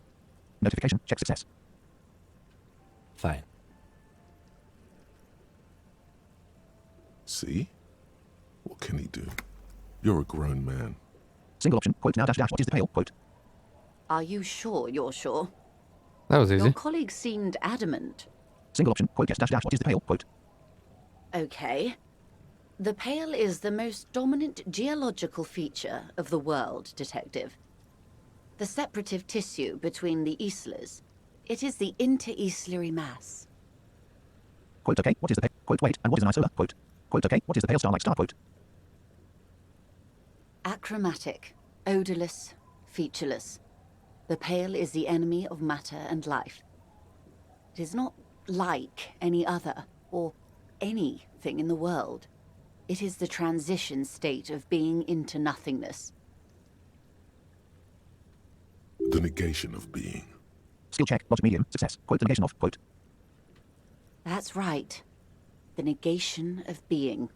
Notification. Check success. Fine. See? What can he do? You're a grown man. Single option. Quote now dash dash. What is the pale? Quote. Are you sure you're sure? That was Your easy. colleague seemed adamant. Single option. Quote yes dash dash. What is the pale? Quote. Okay. The Pale is the most dominant geological feature of the world, Detective. The separative tissue between the islas. It is the inter-islary mass. Quote okay. What is the pale? Quote wait. And what is an isola? Quote. Quote okay. What is the pale star-like star? Quote. Achromatic, odorless, featureless. The Pale is the enemy of matter and life. It is not like any other, or anything in the world. It is the transition state of being into nothingness. The negation of being. Skill check. Logic medium. Success. Quote the negation of. Quote. That's right. The negation of being.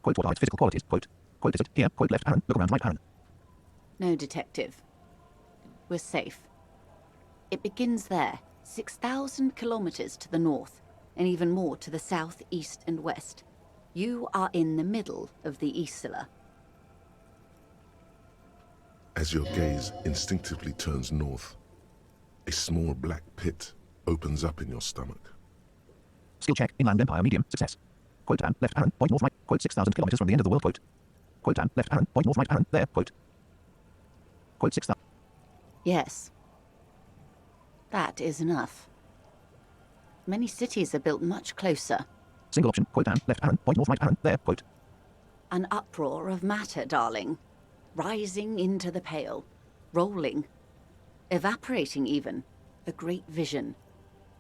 Quote what are its physical qualities? Quote. Quote is it here? Quote left Aaron. Look around right Aaron. No, Detective. We're safe. It begins there, 6,000 kilometers to the north, and even more to the south, east, and west. You are in the middle of the Isla. As your gaze instinctively turns north, a small black pit opens up in your stomach. Skill check. Inland Empire medium. Success. Quote and left Aaron. Point north right. Quote 6,000 kilometers from the end of the world. Quote. Quote and left Aaron. Point north right Aaron. There. Quote. Quote 6,000. Yes. That is enough. Many cities are built much closer. Single option. Quote and left Aaron. Point north right Aaron. There. Quote. An uproar of matter, darling. Rising into the Pale. Rolling. Evaporating even. A great vision.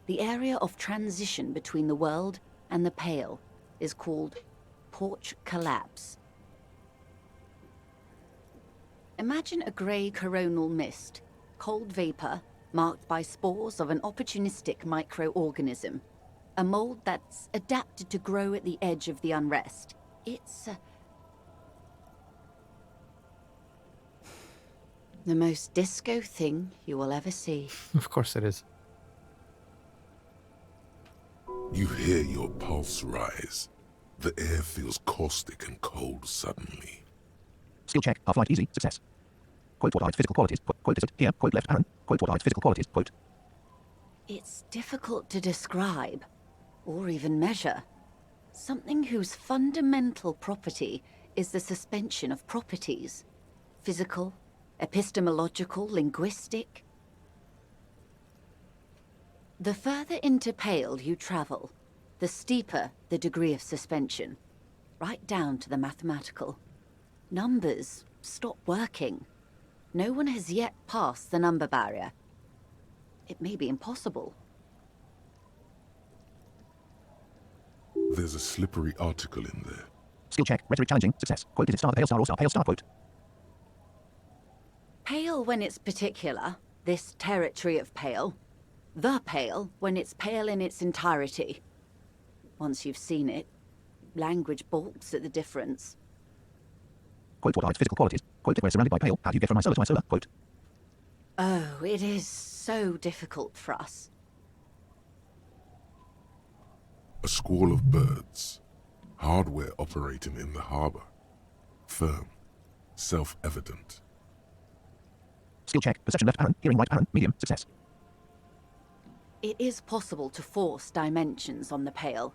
The area of transition between the world and the Pale is called porch collapse. Imagine a grey coronal mist, cold vapor marked by spores of an opportunistic microorganism, a mold that's adapted to grow at the edge of the unrest. It's the most disco thing you will ever see. Of course it is. You hear your pulse rise. The air feels caustic and cold suddenly. Skill check. Half-light easy. Success. Quote what are its physical qualities? Quote is it here? Quote left Aaron. Quote what are its physical qualities? Quote. It's difficult to describe, or even measure. Something whose fundamental property is the suspension of properties. Physical, epistemological, linguistic. The further into Pale you travel, the steeper the degree of suspension, right down to the mathematical. Numbers stop working. No one has yet passed the number barrier. It may be impossible. There's a slippery article in there. Skill check. Rhetoric challenging. Success. Quote is it star, pale star, or star, pale star? Quote. Pale when it's particular, this territory of Pale. The Pale when it's pale in its entirety. Once you've seen it, language balks at the difference. Quote what are its physical qualities? Quote we're surrounded by pale. How do you get from isola to isola? Quote. Oh, it is so difficult for us. A squall of birds. Hardware operating in the harbor. Firm. Self-evident. Skill check. Perception left Aaron. Hearing right Aaron. Medium. Success. It is possible to force dimensions on the Pale.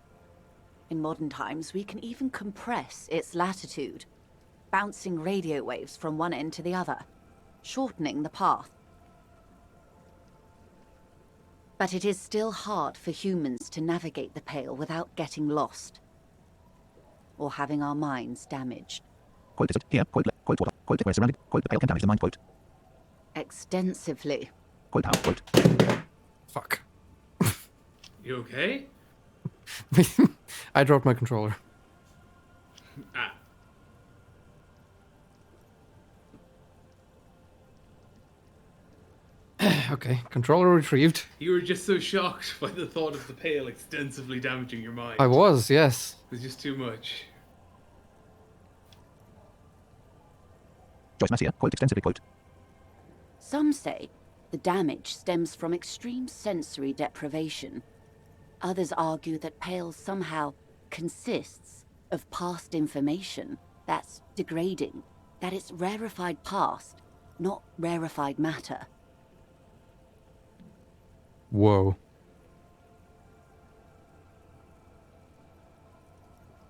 In modern times, we can even compress its latitude, bouncing radio waves from one end to the other, shortening the path. But it is still hard for humans to navigate the Pale without getting lost, or having our minds damaged. Quote is it here? Quote quote what? Quote we're surrounded. Quote the pale can damage the mind. Quote. Extensively. Quote how? Quote. Fuck. You okay? I dropped my controller. Ah. Okay, controller retrieved. You were just so shocked by the thought of the Pale extensively damaging your mind. I was, yes. It was just too much. Joyce Massier. Quote extensively. Quote. Some say the damage stems from extreme sensory deprivation. Others argue that Pale somehow consists of past information that's degrading, that it's rarefied past, not rarefied matter. Whoa.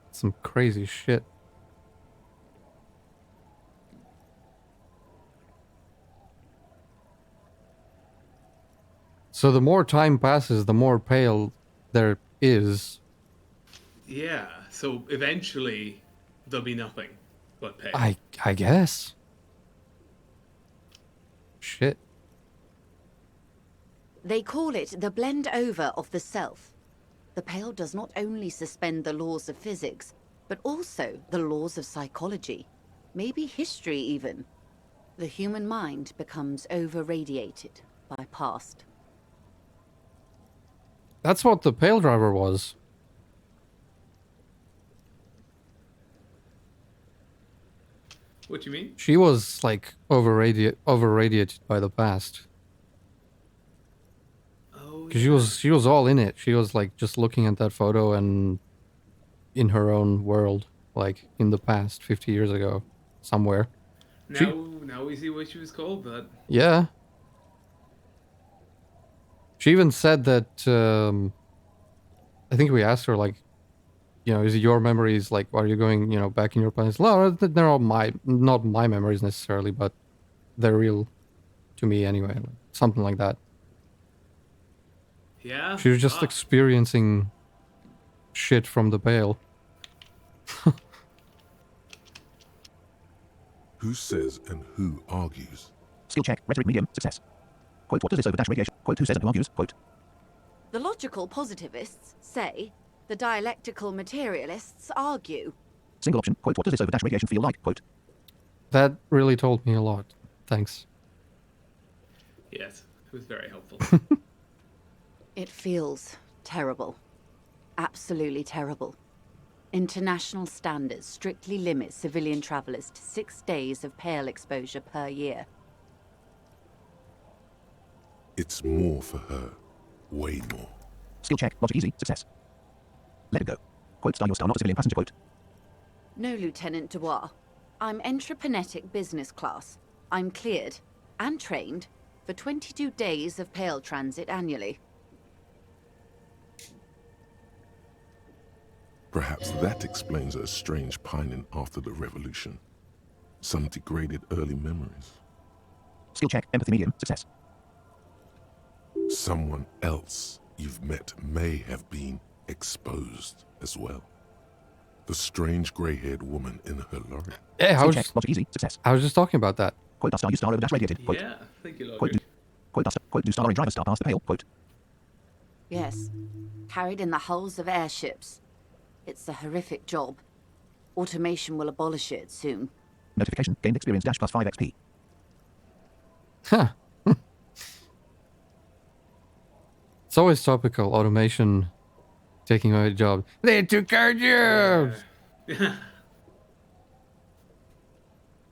Some crazy shit. So the more time passes, the more pale there is. Yeah, so eventually there'll be nothing but pale. I guess. Shit. They call it the blend over of the self. The pale does not only suspend the laws of physics, but also the laws of psychology, maybe history even. The human mind becomes over-radiated by past. That's what the pale driver was. What do you mean? She was like over-radiated by the past. Oh, Because yeah. she was all in it. She was like just looking at that photo and in her own world, like in the past, 50 years ago, somewhere. Now we see why she was called that. Yeah. She even said that, I think we asked her, like, you know, is it your memories, like, are you going, you know, back in your past? No, they're all not my memories necessarily, but they're real to me anyway. Something like that. Yeah. She was just experiencing shit from the pale. Who says and who argues? Skill check. Rhetoric medium. Success. Quote, what does this over dash radiation? Quote, who says and who argues? Quote. The logical positivists say, the dialectical materialists argue. Single option. Quote, what does this over dash radiation feel like? Quote. That really told me a lot. Thanks. Yes, it was very helpful. It feels terrible. Absolutely terrible. International standards strictly limit civilian travelers to 6 days of pale exposure per year. It's more for her. Way more. Skill check. Logic easy. Success. Let it go. Quote, star your star, not a civilian passenger. Quote. No, Lieutenant Dubois. I'm entreprenetic business class. I'm cleared and trained for 22 days of pale transit annually. Perhaps that explains her strange pining after the revolution. Some degraded early memories. Skill check. Empathy medium. Success. Someone else you've met may have been exposed as well. The strange grey-haired woman in her lorry. Yeah, Skill check. Logic easy. Success. I was just talking about that. Quote, star you star over dash radiated. Quote. Yeah, thank you, Quote, Logic. quote, do star driver star past the pale. Quote. Yes, carried in the hulls of airships. It's a horrific job. Automation will abolish it soon. Notification. Gained experience dash plus 5 XP. Huh. It's always topical. Automation taking away a job. They took our jobs! Yeah.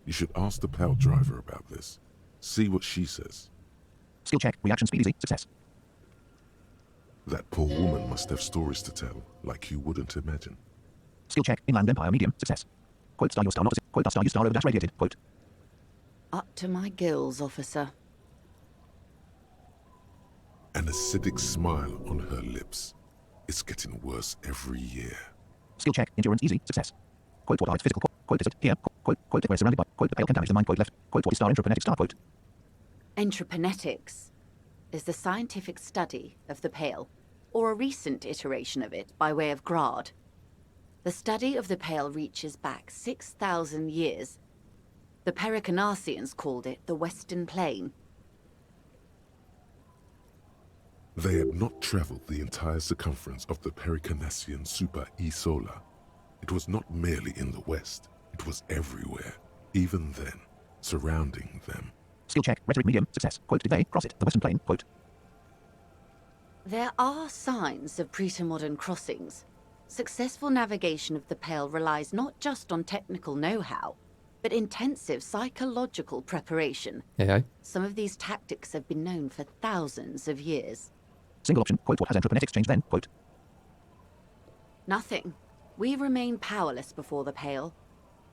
You should ask the pal driver about this. See what she says. Skill check. Reaction speed easy. Success. That poor woman must have stories to tell, like you wouldn't imagine. Skill check. Inland Empire medium. Success. Quote, star your star, not a quote, star you star over dash radiated. Quote. Up to my gills, officer. An acidic smile on her lips. It's getting worse every year. Skill check. Endurance easy. Success. Quote, what are its physical? Quote, is it here? Quote, we're surrounded by. Quote, the pale can damage the mind. Quote, left. Quote, what is star entreprenetic star? Quote. Entrepenetics is the scientific study of the pale, or a recent iteration of it by way of grad. The study of the pale reaches back 6,000 years. The Pericarnassians called it the Western Plain. They had not traveled the entire circumference of the Pericarnassian Super E-Solar. It was not merely in the west, it was everywhere, even then, surrounding them. Skill check. Rhetoric medium. Success. Quote, did they cross it? The Western Plain. Quote. There are signs of pretermodern crossings. Successful navigation of the pale relies not just on technical know-how, but intensive psychological preparation. Yeah. Some of these tactics have been known for thousands of years. Single option. Quote, what has entreprenetics changed then? Quote. Nothing. We remain powerless before the Pale.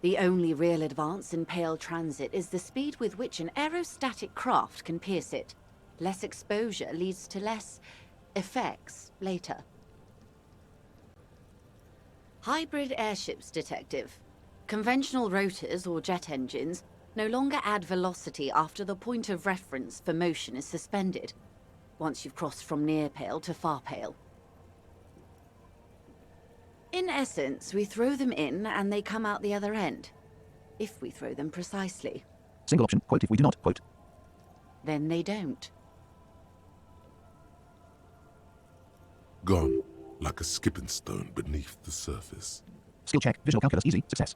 The only real advance in Pale transit is the speed with which an aerostatic craft can pierce it. Less exposure leads to less effects later. Hybrid airships, Detective. Conventional rotors or jet engines no longer add velocity after the point of reference for motion is suspended, once you've crossed from near Pale to far Pale. In essence, we throw them in and they come out the other end. If we throw them precisely. Single option, quote, if we do not, quote. Then they don't. Gone, like a skipping stone beneath the surface. Skill check, visual calculus, easy, success.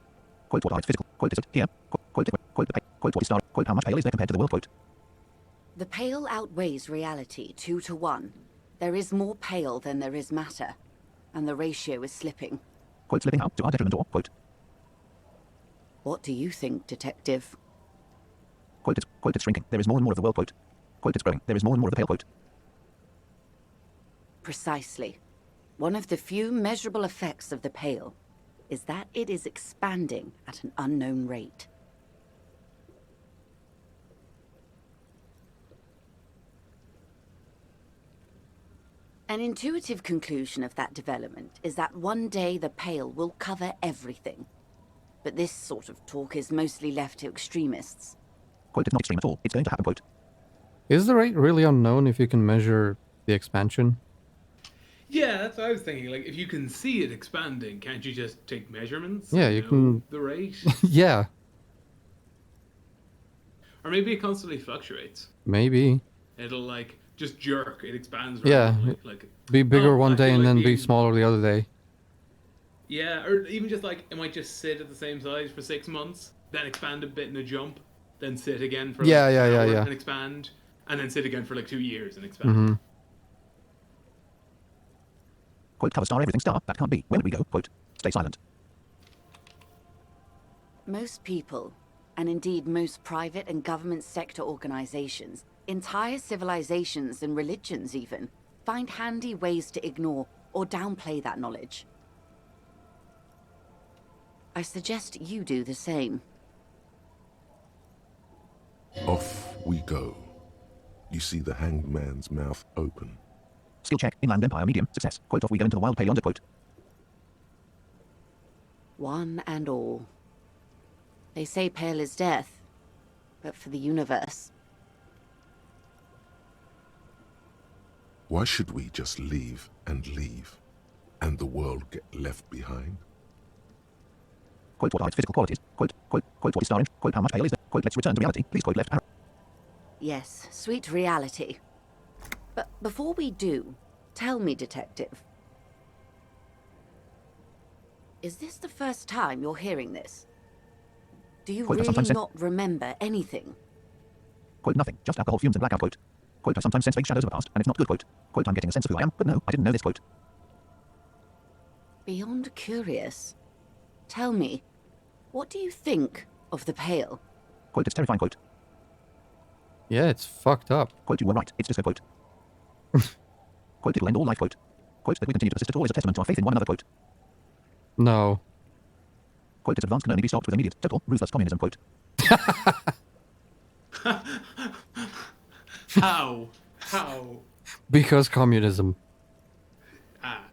Quote, what are its physical, quote, is it, here, quote, quote, quote, what is star, quote, how much Pale is there compared to the world, quote. The Pale outweighs reality 2 to 1. There is more Pale than there is matter, and the ratio is slipping. Quote, slipping out to our detriment or, quote. What do you think, Detective? Quote, it's shrinking. There is more and more of the world, quote. Quote, it's growing. There is more and more of the Pale, quote. Precisely. One of the few measurable effects of the Pale is that it is expanding at an unknown rate. An intuitive conclusion of that development is that one day the Pale will cover everything. But this sort of talk is mostly left to extremists. Quote, it's not extreme at all. It's going to happen, quote. Is the rate really unknown if you can measure the expansion? Yeah, that's what I was thinking. Like, if you can see it expanding, can't you just take measurements? Yeah, and you know can- the rate. Yeah, Or maybe it constantly fluctuates. maybe. It'll like just jerk. It expands. Yeah, randomly, like Be bigger oh, one I day feel and like then be being- smaller the other day. Yeah, or even just like it might just sit at the same size for 6 months, then expand a bit in a jump, then sit again for Yeah, like yeah, an yeah, hour yeah. and expand, and then sit again for like 2 years and expand. Mm-hmm. Quote, cover star everything star. That can't be. When did we go? Quote. Stay silent. Most people, and indeed most private and government sector organizations, entire civilizations and religions even, find handy ways to ignore or downplay that knowledge. I suggest you do the same. Off we go. You see the hanged man's mouth open. Skill check, inland empire, medium, success. Quote, off we go into the wild Pale yonder, quote. One and all. They say Pale is death, but for the universe. Why should we just leave, and the world get left behind? Quote, what are its physical qualities? Quote, what is star in? Quote, how much Pale is there? Quote, let's return to reality. Please quote left arrow. Yes, sweet reality. But before we do, tell me, Detective. Is this the first time you're hearing this? Do you Quote, I really sometimes sense- not remember anything? Quote, nothing. Just alcohol fumes and blackout, quote. Quote, I sometimes sense vague shadows of the past, and it's not good, quote. Quote, I'm getting a sense of who I am, but no, I didn't know this, quote. Beyond curious. Tell me, what do you think of the Pale? Quote, it's terrifying, quote. Yeah, it's fucked up. Quote, you were right. It's just a quote. Quote, it'll end all life, quote. Quote, that we continue to persist at all is a testament to our faith in one another, quote. No. Quote, its advance can only be stopped with immediate, total, ruthless communism, quote. How? How? Because communism. Ah.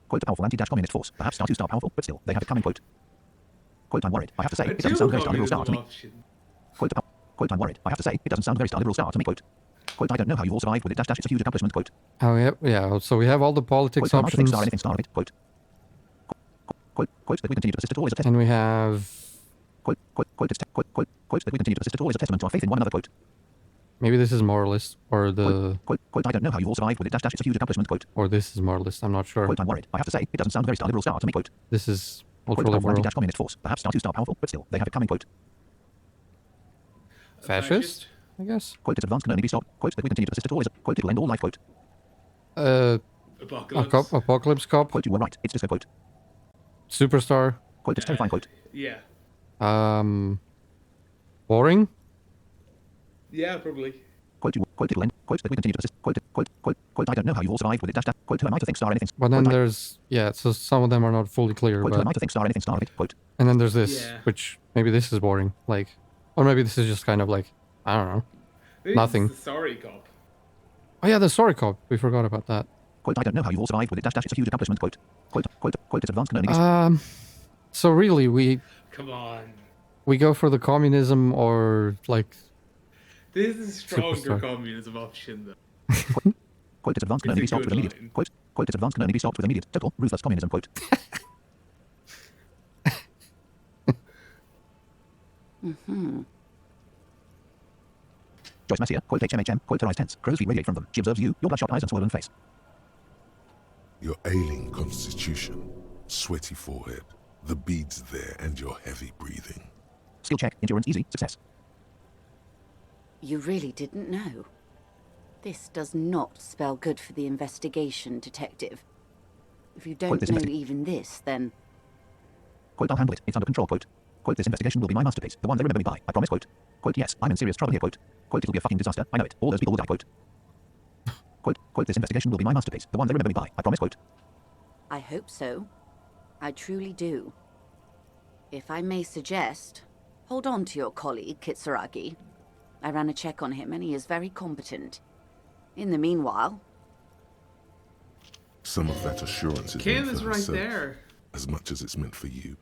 Quote, a powerful anti-communist force. Perhaps star 2 star powerful, but still, they have it coming, quote. Quote, I'm worried. I have to say, A it doesn't sound very star liberal communism star to me. option. Quote, quote, I'm worried. I have to say, it doesn't sound very star liberal star to me, quote. Quote, I don't know how you all survived with it, dash, it's a huge accomplishment, quote. Oh, yeah. So we have all the politics Quote, options. star, anything star, right, quote. Quote, that we continue to persist at all is a testament. And we have... Quote, that we continue to persist at all is a testament to our faith in one another, quote. Maybe this is moralist, or the... Quote, I don't know how you all survived with it, dash, it's a huge accomplishment, quote. Or this is moralist, I'm not sure. Quote, I'm worried. I have to say, it doesn't sound very star liberal star to me, quote. This is Quote, powerful ultra-liberal. anti-communist force. Perhaps star 2 star powerful, but still, they have it coming, quote. Fascist, I guess? Quote, its advance can only be stopped. Quote, that we continue to persist at all is a... Quote, it'll end all life, quote. Apocalypse. Apocalypse Cop. Quote, you were right. It's just a quote. Superstar. Quote, it's terrifying, quote. Yeah. Boring? Yeah, probably. Quote, Quote, it'll end. Quote, that we continue to persist. Quote, I don't know how you all survived with it. Dash. Quote, who am I to think star anything? But then Quote, there's, yeah, so some of them are not fully clear, Quote, who am I but... to think star anything star of it? Quote, And then there's this, Yeah. which maybe this is boring, like... Or maybe this is just kind of like, I don't know. Maybe Nothing. This is the sorry cop. Oh yeah, the story cop. We forgot about that. quote, I don't know how you all survived with it. Dash. It's a huge accomplishment. Quote, it's advanced canonically. So really, we Come on. go for the communism or, like... This is a stronger Superstar. communism option, though. Quote, it's advanced can It's only a be stopped good with immediate. line. Quote, it's advanced can only be stopped with immediate, total, ruthless communism. Quote. Joyce Messier, quote, HMHM, quote, her eyes tense. Crow's feet radiate from them. She observes you, your bloodshot eyes and swollen face. Your ailing constitution, sweaty forehead, the beads there, and your heavy breathing. Skill check, endurance easy, success. You really didn't know. This does not spell good for the investigation, Detective. If you don't this know investi- even this, then... Quote, I'll handle it. It's under control. Quote, this investigation will be my masterpiece, the one they remember me by. I promise. Quote, yes, I'm in serious trouble here. Quote, it'll be a fucking disaster. I know it. All those people will die. Quote, this investigation will be my masterpiece, the one they remember me by. I promise. Quote. I hope so. I truly do. If I may suggest, hold on to your colleague, Kitsuragi. I ran a check on him and he is very competent. In the meanwhile... Some of that assurance is Kim meant is for right herself, there. as much as it's meant for you.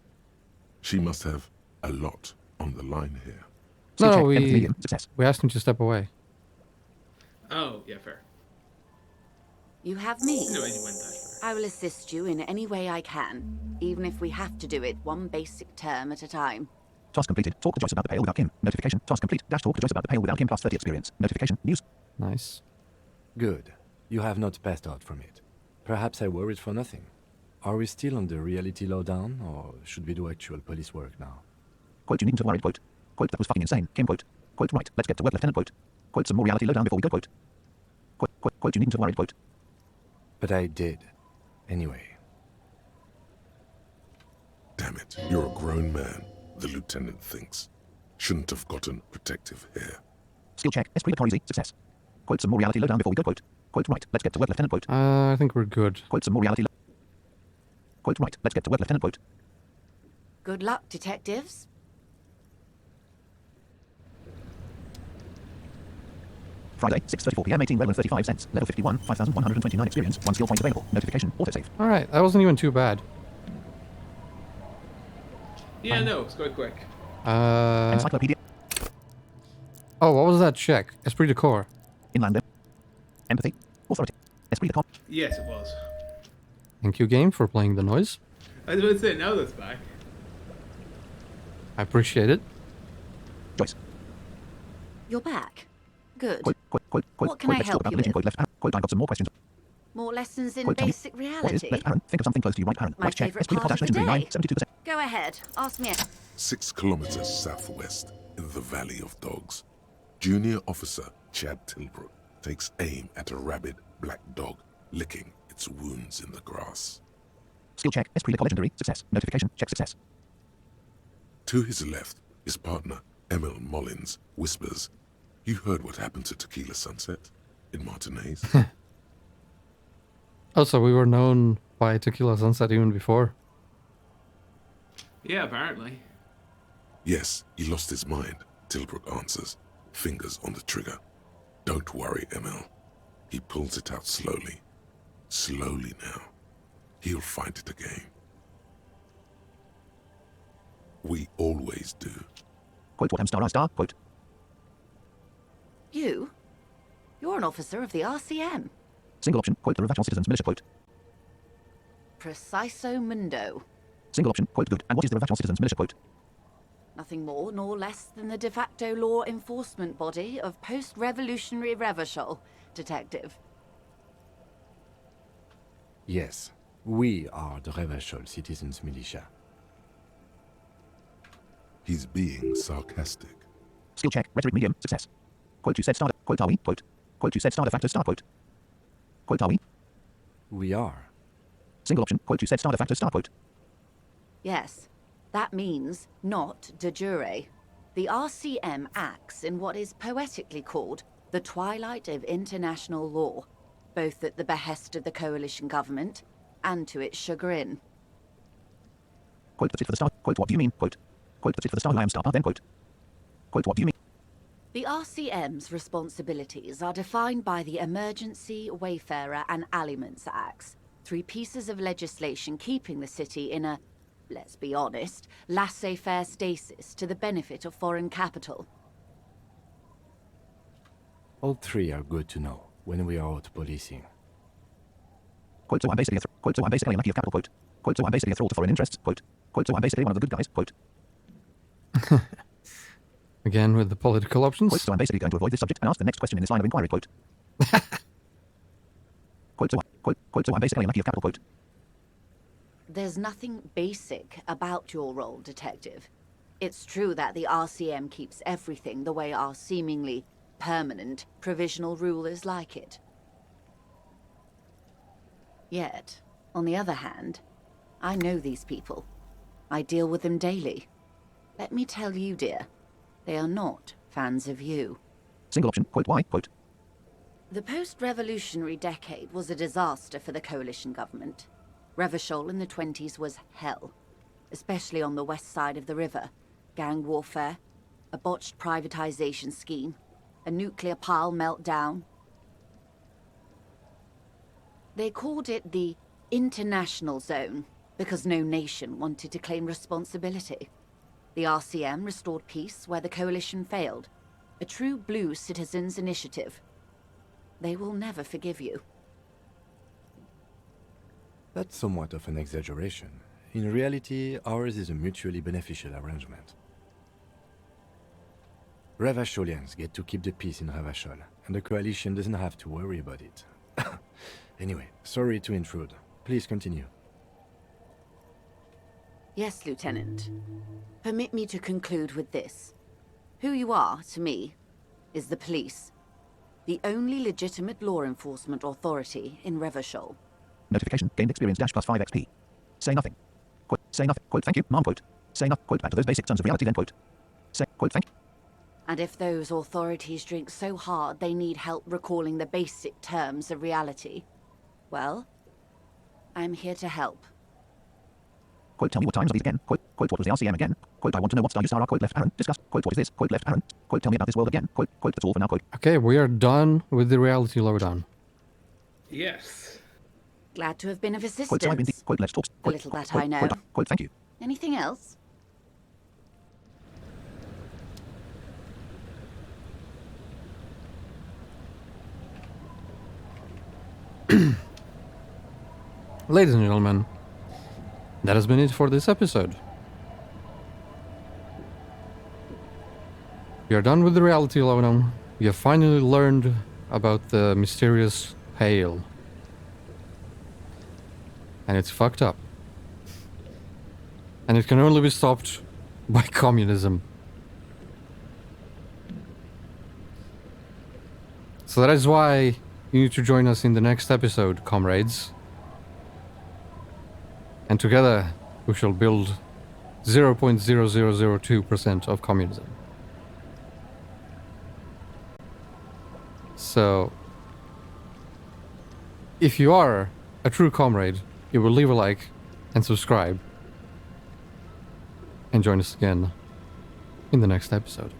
She must have a lot on the line here. Skill No, check, we empathy medium, success. asked him to step away. Oh, yeah, fair. You have me. No, you went that far. I will assist you in any way I can, even if we have to do it one basic term at a time. Task completed. Talk to Joyce about the pale without Kim. Notification. Task complete. Dash talk to Joyce about the pale without Kim plus 30 experience. Notification. News. Nice. Good. You have not passed out from it. Perhaps I worried for nothing. Are we still on the reality lowdown, or should we do actual police work now? Quote, you needn't have worried. Quote, that was fucking insane. Kim. Quote, right. Let's get to work, Lieutenant. Quote, some more reality lowdown before we go. Quote, you needn't have worried. Quote. But I did. Anyway. Damn it, you're a grown man, the lieutenant thinks. Shouldn't have gotten protective hair. Skill check. Esprit de corps easy. Success. Quote, some more reality lowdown before we go. Quote, right. Let's get to work, Lieutenant. Quote, I think we're good. some more reality. Quote, right. Let's get to work, Lieutenant. Quote. Good luck, detectives. Friday, 6:34 p.m. 18 relevant 35 cents. Level 51, 5,129 experience. 1 skill point available. Notification. Autosave. Alright, that wasn't even too bad. Yeah, no, it's quite quick. Encyclopedia. Oh, what was that check? Esprit de corps. Inlander. Empathy. Authority. Esprit de corps. Yes, it was. Thank you, game, for playing the noise. I was about to say, now that's back. I appreciate it. Joyce. You're back. Good. What can I let's help talk about you religion. with? Left. I've got some more questions. More lessons in Tell me, basic What is reality. left Aaron? Think of something close to you, right, Aaron? My Right check. favourite Esprit de part corps of the legendary day. 9, 72%. Go ahead. Ask me. 6 kilometers southwest in the Valley of Dogs. Junior Officer Chad Tilbrook takes aim at a rabid black dog licking its wounds in the grass. Skill check. Esprit de corps legendary. Success. Notification. Check success. To his left, his partner, Emil Mullins, whispers, "You heard what happened to Tequila Sunset in Martinez?" Also, we were known by Tequila Sunset even before. Yeah, apparently. Yes, he lost his mind, Tilbrook answers, fingers on the trigger. Don't worry, Emil. He pulls it out slowly. Slowly now. He'll find it again. We always do. Quote, what am star I star? Quote. You? You're an officer of the RCM. Single option. Quote, the Revachol Citizens Militia. Quote. Preciso mundo. Single option. Quote, good. And what is the Revachol Citizens Militia? Quote. Nothing more nor less than the de facto law enforcement body of post-revolutionary Revachol, Detective. Yes, we are the Revachol Citizens Militia. He's being sarcastic. Skill check. Rhetoric medium. Success. Quote, you said star. Quote, are we? Quote, you said star de facto star. Quote. Are we? We are. Single option. Quote, you said star de facto star. Quote. Yes, that means not de jure. The RCM acts in what is poetically called The twilight of international law, both at the behest of the coalition government and to its chagrin. Quote, that's it for the start. Quote, what do you mean? Quote, that's it for the start. I am star. Then quote, what do you mean? The RCM's responsibilities are defined by the Emergency, Wayfarer and Aliments Acts, 3 pieces of legislation keeping the city in a, let's be honest, laissez-faire stasis to the benefit of foreign capital. All 3 are good to know when we are out policing. Quote, so I'm basically a lackey of capital. Quote, so I'm basically a thrall to foreign interests. Quote, so I'm basically one of the good guys. Quote. Again with the political options. Quote, so I'm basically going to avoid this subject and ask the next question in this line of inquiry. Quote. So I'm basically a lackey of capital. Quote. There's nothing basic about your role, Detective. It's true that the RCM keeps everything the way our seemingly permanent, provisional rulers like it. Yet, on the other hand, I know these people. I deal with them daily. Let me tell you, dear, they are not fans of you. Single option. Quote, why? Quote. The post-revolutionary decade was a disaster for the coalition government. Revachol in the 20s was hell, especially on the west side of the river. Gang warfare, a botched privatization scheme, a nuclear pile meltdown. They called it the international zone because no nation wanted to claim responsibility. The RCM restored peace where the coalition failed. A true blue citizens' initiative. They will never forgive you. That's somewhat of an exaggeration. In reality, ours is a mutually beneficial arrangement. Revacholians get to keep the peace in Revachol, and the coalition doesn't have to worry about it. Anyway, sorry to intrude. Please continue. Yes, Lieutenant. Permit me to conclude with this. Who you are, to me, is the police. The only legitimate law enforcement authority in Revachol. Notification. Gained experience dash plus 5 XP. Say nothing. Quote, say nothing. Quote, thank you, mom. Quote. Say nothing. Quote, back to those basic terms of reality then. Quote. Say, quote, thank you. And if those authorities drink so hard they need help recalling the basic terms of reality, well, I'm here to help. Quote, tell me what times are these again? Quote, what was the RCM again? Quote, I want to know what star you are. Quote, left Aaron. Discuss. Quote, what is this? Quote, left Aaron. Quote, tell me about this world again. Quote, that's all for now. Quote. Okay, we are done with the reality lowdown. Yes. Glad to have been of assistance. Quote, so I've been quote, let's talk. The little that I know. Quote, thank you. Anything else? Ladies and gentlemen, that has been it for this episode. We are done with the reality lowdown. We have finally learned about the mysterious hail. And it's fucked up. And it can only be stopped by communism. So that is why you need to join us in the next episode, comrades. And together we shall build 0.0002% of communism. So, if you are a true comrade, you will leave a like and subscribe. And join us again in the next episode.